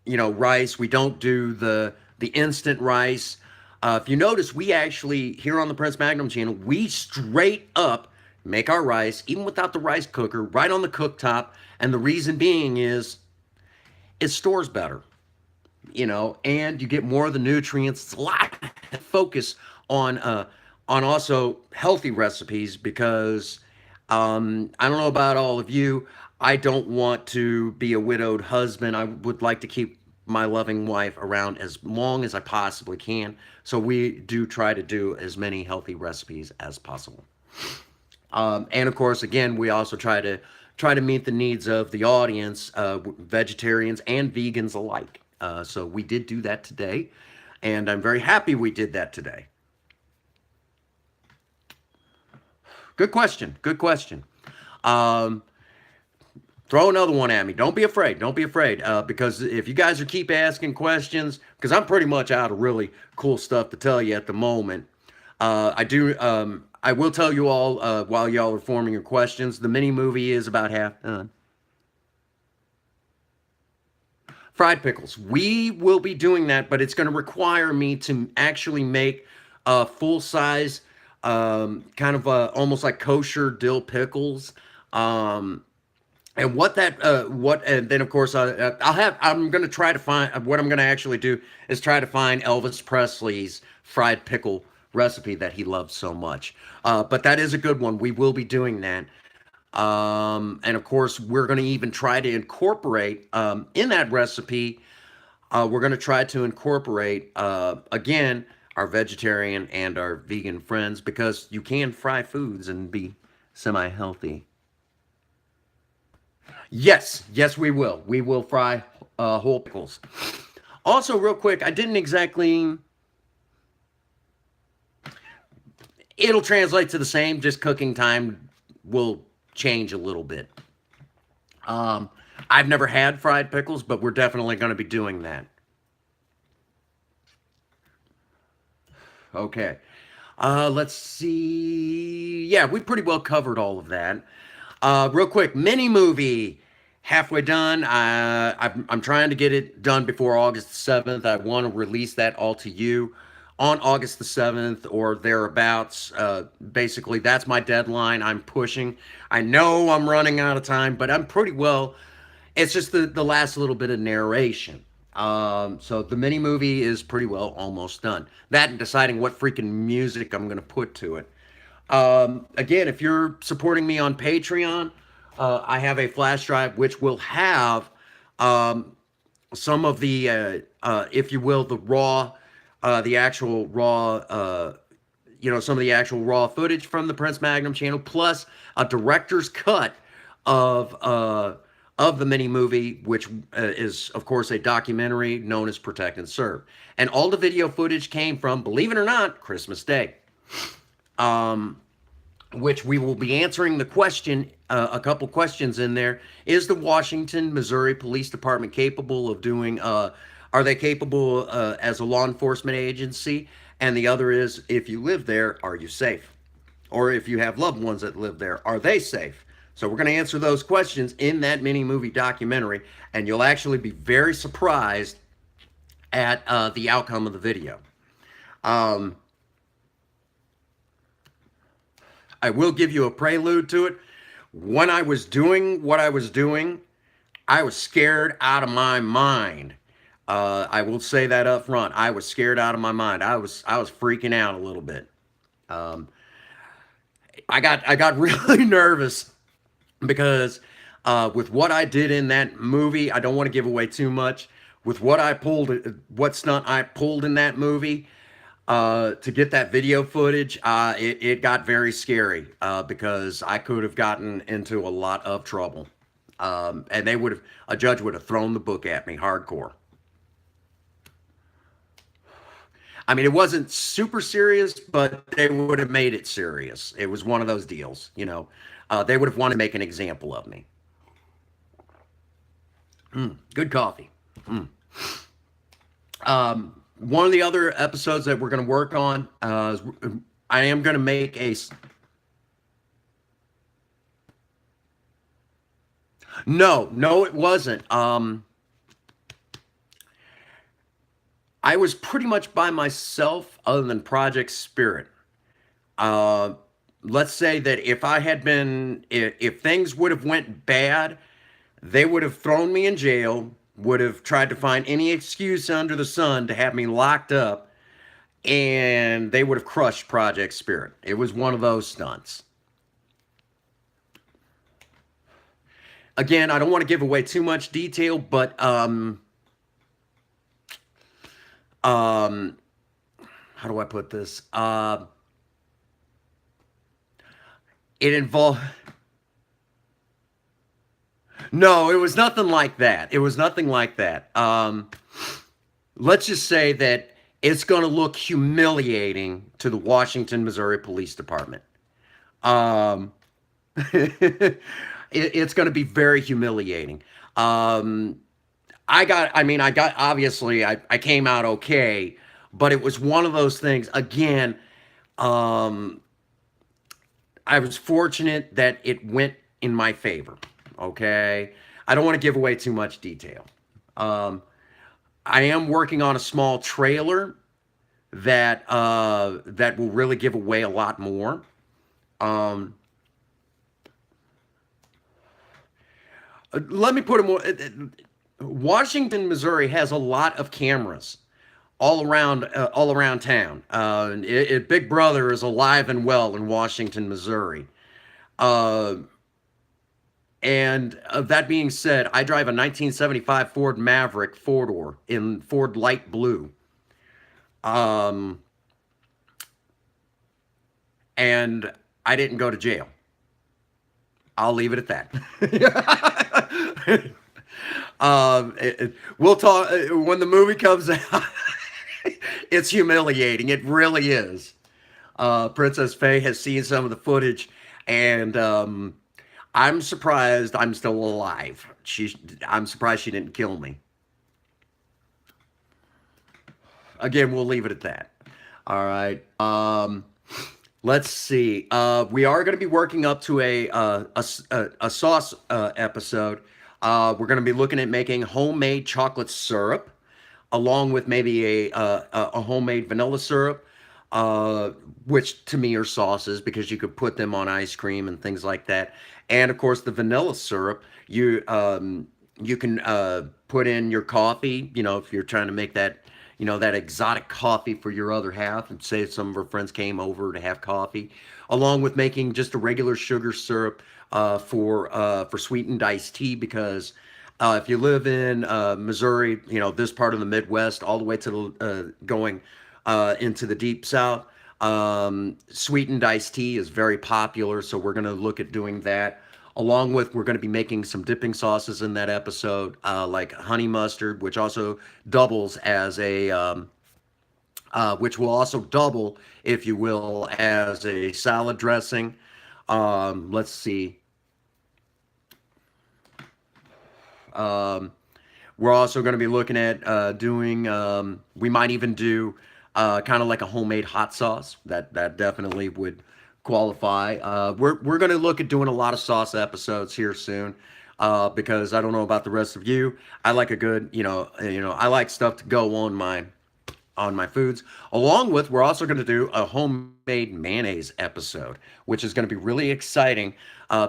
rice. We don't do the instant rice. If you notice, we actually here on the Prince Magnum channel, we straight up make our rice, even without the rice cooker, right on the cooktop. And the reason being is it stores better, and you get more of the nutrients. It's a lot of focus on also healthy recipes because I don't know about all of you. I don't want to be a widowed husband. I would like to keep my loving wife around as long as I possibly can. So we do try to do as many healthy recipes as possible. And of course, again, we also try to meet the needs of the audience, vegetarians and vegans alike. So we did do that today, and I'm very happy we did that today. Good question. Good question. Um, Throw another one at me. Don't be afraid. Don't be afraid. Because if you guys are keep asking questions, because I'm pretty much out of really cool stuff to tell you at the moment. I do. I will tell you all while y'all are forming your questions. The mini movie is about half done. Fried pickles. We will be doing that, but it's going to require me to actually make a full size, kind of almost like kosher dill pickles. Um, and and then of course I'm going to try to find what I'm going to actually do is try to find Elvis Presley's fried pickle recipe that he loves so much. But that is a good one. We will be doing that. And of course, we're going to even try to incorporate in that recipe. We're going to try to incorporate again our vegetarian and our vegan friends because you can fry foods and be semi-healthy. Yes, yes, we will. We will fry whole pickles. Also, real quick, I didn't exactly. It'll translate to the same, just cooking time will change a little bit. Um, I've never had fried pickles, but we're definitely going to be doing that. Okay. Let's see. Yeah, we pretty well covered all of that. Real quick, mini movie. halfway done. I'm trying to get it done before August the 7th. I want to release that all to you on August the 7th or thereabouts. Basically, that's my deadline. I'm pushing. I know I'm running out of time, but I'm pretty well. It's just the last little bit of narration. So the mini movie is pretty well almost done. That and deciding what freaking music I'm going to put to it. Again, if you're supporting me on Patreon, I have a flash drive which will have um, some of the, if you will, the raw, the actual raw, some of the actual raw footage from the Prince Magnum channel, plus a director's cut of uh, of the mini movie, which is of course a documentary known as Protect and Serve, and all the video footage came from, believe it or not, Christmas Day. Which we will be answering the question, a couple questions in there. Is the Washington, Missouri Police Department capable of doing, are they capable as a law enforcement agency? And the other is, if you live there, are you safe? Or if you have loved ones that live there, are they safe? So we're going to answer those questions in that mini movie documentary, and you'll actually be very surprised at the outcome of the video. I will give you a prelude to it. When I was doing what I was doing, I was scared out of my mind. I will say that up front. I was scared out of my mind. I was freaking out a little bit. Um, I got really nervous because with what I did in that movie, I don't want to give away too much. With what I pulled, what stunt I pulled in that movie, to get that video footage, it got very scary because I could have gotten into a lot of trouble. And a judge would have thrown the book at me hardcore. I mean, it wasn't super serious, but they would have made it serious. It was one of those deals, you know. They would have wanted to make an example of me. Good coffee. One of the other episodes that we're going to work on, I am going to make a. No, it wasn't. I was pretty much by myself, other than Project Spirit. Uh, let's say that if things would have went bad, they would have thrown me in jail, would have tried to find any excuse under the sun to have me locked up, and they would have crushed Project Spirit. It was one of those stunts. Again, I don't want to give away too much detail, but how do I put this? It involved. No, it was nothing like that. It was nothing like that. Let's just say that it's going to look humiliating to the Washington, Missouri Police Department. Um, it's going to be very humiliating. Obviously, I came out okay, but it was one of those things. Again, um, I was fortunate that it went in my favor. Okay. I don't want to give away too much detail. Um, I am working on a small trailer that will really give away a lot more. Um, Let me put it more. Washington, Missouri has a lot of cameras all around town. Big Brother is alive and well in Washington, Missouri. Uh, and that being said, I drive a 1975 Ford Maverick four-door in Ford light blue. Um, and I didn't go to jail. I'll leave it at that. We'll talk when the movie comes out. It's humiliating. It really is. Princess Faye has seen some of the footage, and I'm surprised I'm still alive. I'm surprised she didn't kill me. Again, we'll leave it at that. All right. Let's see. We are going to be working up to a sauce episode. We're going to be looking at making homemade chocolate syrup, along with maybe a homemade vanilla syrup, uh, which to me are sauces because you could put them on ice cream and things like that. And of course, the vanilla syrup you can put in your coffee. You know, if you're trying to make that, you know, that exotic coffee for your other half, and say some of our friends came over to have coffee, along with making just a regular sugar syrup for sweetened iced tea because if you live in Missouri, you know, this part of the Midwest, all the way to the going into the deep South, sweetened iced tea is very popular. So we're going to look at doing that. Along with, we're going to be making some dipping sauces in that episode, like honey mustard, which also doubles as which will also double, if you will, as a salad dressing. Let's see. Um, we're also going to be looking at doing. We might even do kind of like a homemade hot sauce. That definitely would qualify. We're going to look at doing a lot of sauce episodes here soon. Because I don't know about the rest of you, I like a good, I like stuff to go on my foods. Along with, we're also going to do a homemade mayonnaise episode, which is going to be really exciting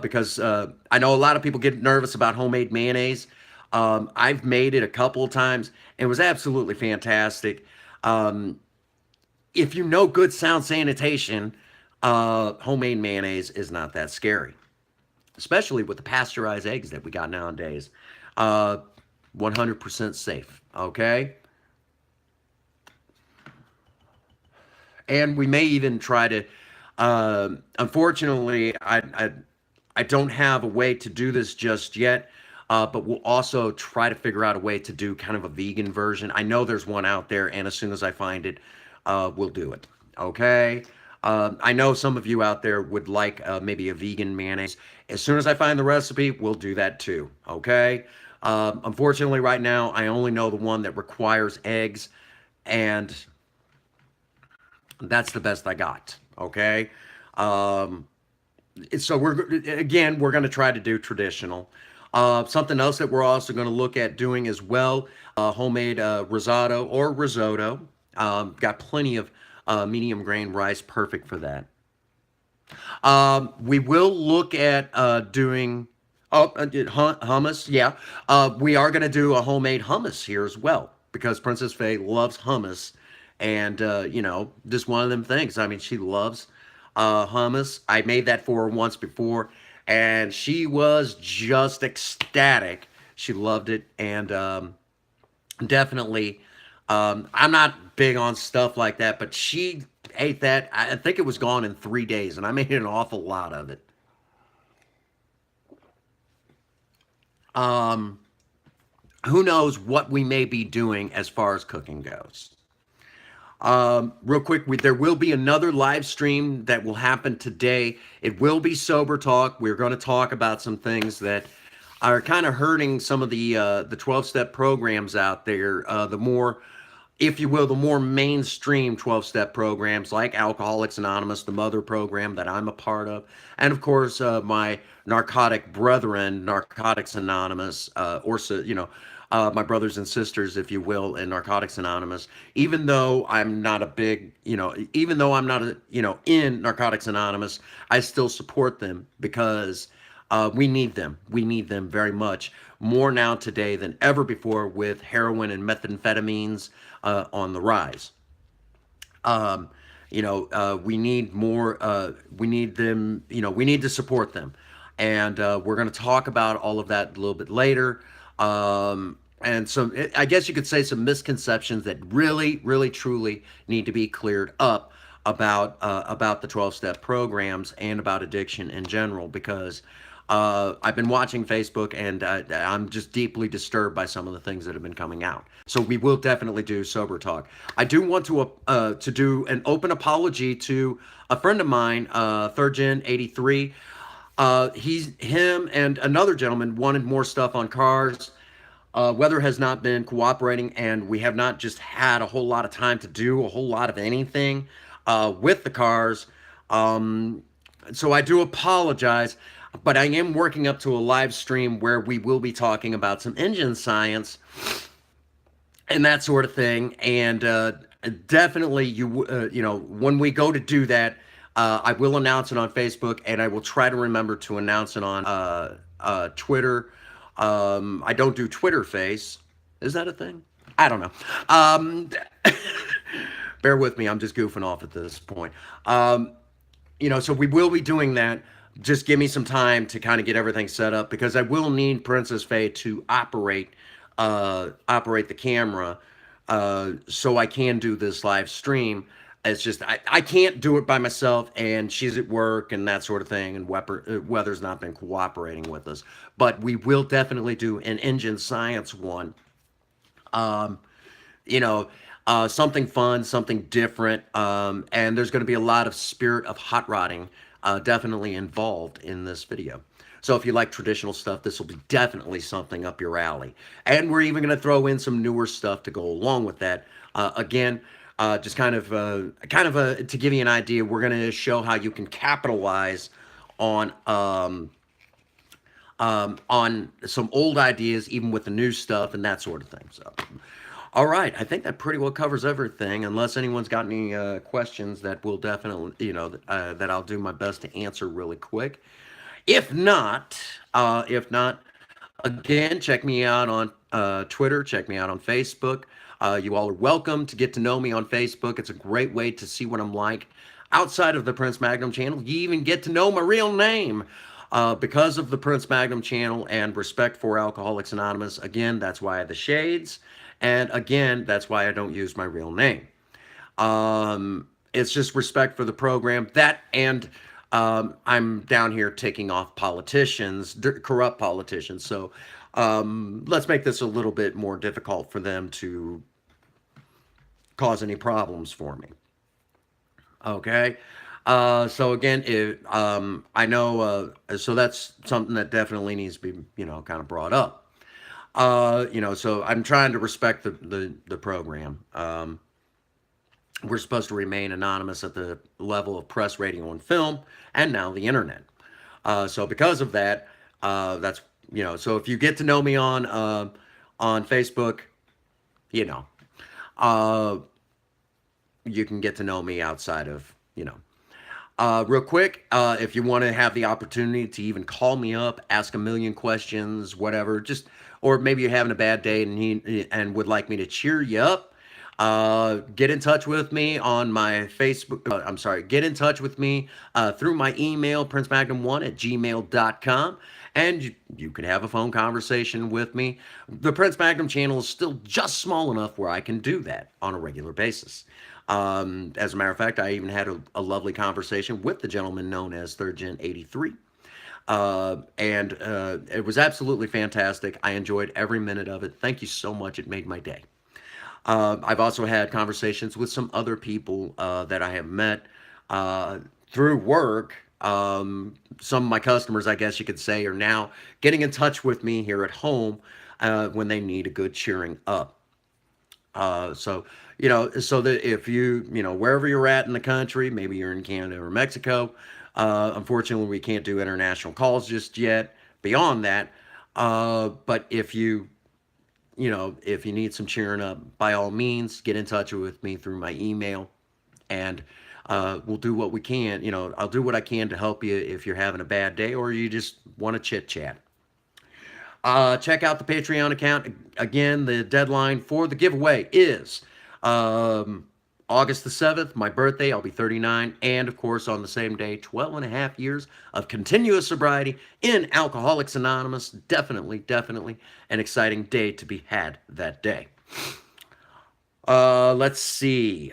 because I know a lot of people get nervous about homemade mayonnaise. I've made it a couple of times and it was absolutely fantastic. Um, if you know good sound sanitation, homemade mayonnaise is not that scary, especially with the pasteurized eggs that we got nowadays. Uh, 100% safe. Okay. And we may even try to. Unfortunately, I don't have a way to do this just yet, but we'll also try to figure out a way to do kind of a vegan version. I know there's one out there, and as soon as I find it, we'll do it. Okay. I know some of you out there would like maybe a vegan mayonnaise. As soon as I find the recipe, we'll do that too. Okay. Unfortunately, right now, I only know the one that requires eggs, and that's the best I got. Okay. Um, so we're going to try to do traditional. Something else that we're also going to look at doing as well, homemade risotto or risotto. Got plenty of medium grain rice, perfect for that. We will look at doing hummus. Yeah, we are going to do a homemade hummus here as well because Princess Faye loves hummus, and just one of them things. I mean, she loves hummus. I made that for her once before, and she was just ecstatic. She loved it, and definitely. I'm not big on stuff like that, but she ate that. I think it was gone in 3 days, and I made an awful lot of it. Um, who knows what we may be doing as far as cooking goes? Real quick, there will be another live stream that will happen today. It will be sober talk. We're going to talk about some things that are kind of hurting some of the 12-step programs out there. The more, if you will, the more mainstream 12-step programs like Alcoholics Anonymous, the mother program that I'm a part of, and of course my narcotic brethren, Narcotics Anonymous, my brothers and sisters, if you will, in Narcotics Anonymous. Even though I'm not in Narcotics Anonymous, I still support them because we need them. We need them very much more now today than ever before with heroin and methamphetamines on the rise. Um, we need more. We need them. We need to support them, and we're going to talk about all of that a little bit later. And so I guess you could say some misconceptions that really, really, truly need to be cleared up about the 12-step programs and about addiction in general because I've been watching Facebook and I'm just deeply disturbed by some of the things that have been coming out. So we will definitely do sober talk. I do want to do an open apology to a friend of mine, Third Gen 83. Him and another gentleman wanted more stuff on cars. Weather has not been cooperating, and we have not just had a whole lot of time to do a whole lot of anything with the cars. So I do apologize. But I am working up to a live stream where we will be talking about some engine science and that sort of thing. And definitely, you know, when we go to do that, I will announce it on Facebook, and I will try to remember to announce it on Twitter. I don't do Twitter Face. Is that a thing? I don't know. Um, bear with me. I'm just goofing off at this point. You know, so we will be doing that. Just give me some time to kind of get everything set up because I will need Princess Faye to operate the camera, so I can do this live stream. It's just I can't do it by myself, and she's at work and that sort of thing, and weather's not been cooperating with us. But we will definitely do an engine science one. Um, you know, something fun, something different, and there's going to be a lot of spirit of hot rodding definitely involved in this video. So if you like traditional stuff, this will be definitely something up your alley. And we're even going to throw in some newer stuff to go along with that. Again, just to give you an idea, we're going to show how you can capitalize on on some old ideas, even with the new stuff and that sort of thing. So, all right, I think that pretty well covers everything. Unless anyone's got any questions, that will definitely, you know, that I'll do my best to answer really quick. If not, again, check me out on Twitter. Check me out on Facebook. You all are welcome to get to know me on Facebook. It's a great way to see what I'm like outside of the Prince Magnum channel. You even get to know my real name because of the Prince Magnum channel and respect for Alcoholics Anonymous. Again, that's why I have the shades. And again, that's why I don't use my real name. It's just respect for the program. That and I'm down here taking off politicians, corrupt politicians. So let's make this a little bit more difficult for them to cause any problems for me. Okay. So again, I know, so that's something that definitely needs to be, you know, kind of brought up. You know, so I'm trying to respect the program. We're supposed to remain anonymous at the level of press, radio, and film, and now the internet. So because of that, that's, you know, so if you get to know me on Facebook, you know, uh, you can get to know me outside of, you know. Real quick, if you want to have the opportunity to even call me up, ask a million questions, whatever, just, or maybe you're having a bad day and would like me to cheer you up, get in touch with me on my Facebook. I'm sorry, get in touch with me through my email, princemagnum1@gmail.com. And you can have a phone conversation with me. The Prince Magnum channel is still just small enough where I can do that on a regular basis. As a matter of fact, I even had a lovely conversation with the gentleman known as Third Gen 83. And it was absolutely fantastic. I enjoyed every minute of it. Thank you so much. It made my day. I've also had conversations with some other people that I have met through work. Some of my customers, I guess you could say, are now getting in touch with me here at home when they need a good cheering up. So, you know, so that if you know, wherever you're at in the country, maybe you're in Canada or Mexico, unfortunately, we can't do international calls just yet. Beyond that, but if you know, if you need some cheering up, by all means, get in touch with me through my email, and we'll do what we can. You know, I'll do what I can to help you if you're having a bad day or you just want to chit chat. Check out the Patreon account. Again, the deadline for the giveaway is August the 7th, my birthday. I'll be 39. And of course, on the same day, 12 and a half years of continuous sobriety in Alcoholics Anonymous. Definitely, definitely an exciting day to be had that day. Let's see.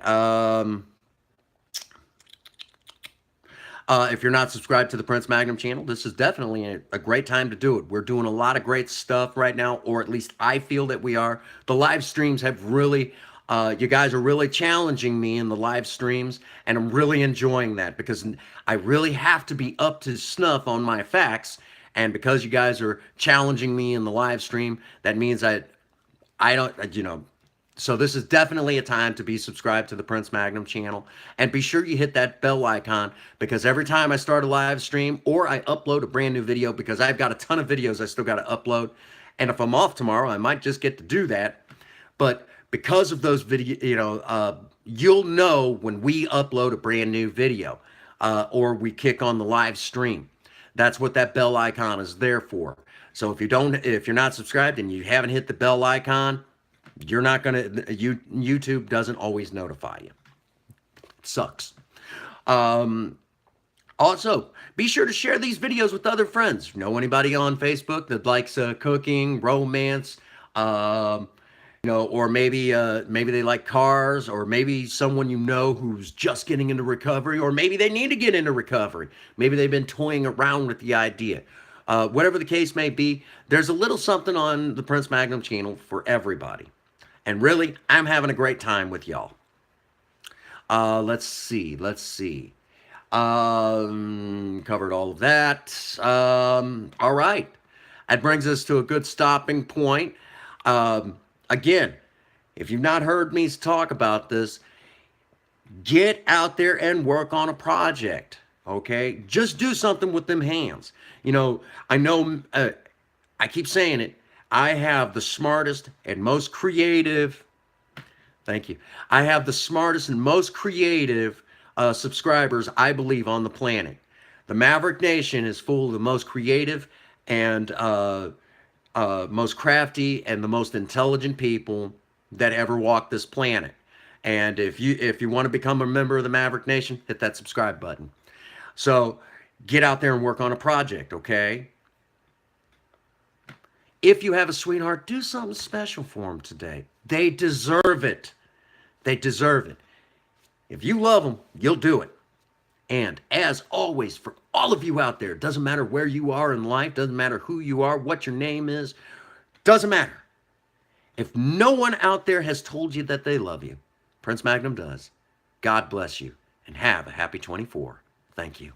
If you're not subscribed to the Prince Magnum channel, this is definitely a great time to do it. We're doing a lot of great stuff right now, or at least I feel that we are. The live streams have really, you guys are really challenging me in the live streams, and I'm really enjoying that because I really have to be up to snuff on my facts. And because you guys are challenging me in the live stream, that means I don't, you know, So this is definitely a time to be subscribed to the Prince Magnum channel, and be sure you hit that bell icon, because every time I start a live stream or I upload a brand new video, because I've got a ton of videos I still got to upload, and if I'm off tomorrow, I might just get to do that. But because of those video, you'll know when we upload a brand new video, or we kick on the live stream. That's what that bell icon is there for. So if you're not subscribed and you haven't hit the bell icon, you're not gonna. YouTube doesn't always notify you. It sucks. Also, be sure to share these videos with other friends. Know anybody on Facebook that likes cooking, romance, or maybe they like cars, or maybe someone who's just getting into recovery, or maybe they need to get into recovery. Maybe they've been toying around with the idea. Whatever the case may be, there's a little something on the Prince Magnum channel for everybody. And really, I'm having a great time with y'all. Let's see. Covered all of that. All right. That brings us to a good stopping point. Again, if you've not heard me talk about this, get out there and work on a project. Okay? Just do something with them hands. I know, I keep saying it. I have the smartest and most creative, thank you. I have the smartest and most creative subscribers, I believe, on the planet. The Maverick Nation is full of the most creative and most crafty and the most intelligent people that ever walked this planet. And if you want to become a member of the Maverick Nation, hit that subscribe button. So get out there and work on a project, okay? If you have a sweetheart, do something special for them today. They deserve it. They deserve it. If you love them, you'll do it. And as always, for all of you out there, doesn't matter where you are in life, doesn't matter who you are, what your name is, doesn't matter. If no one out there has told you that they love you, Prince Magnum does. God bless you, and have a happy 24. Thank you.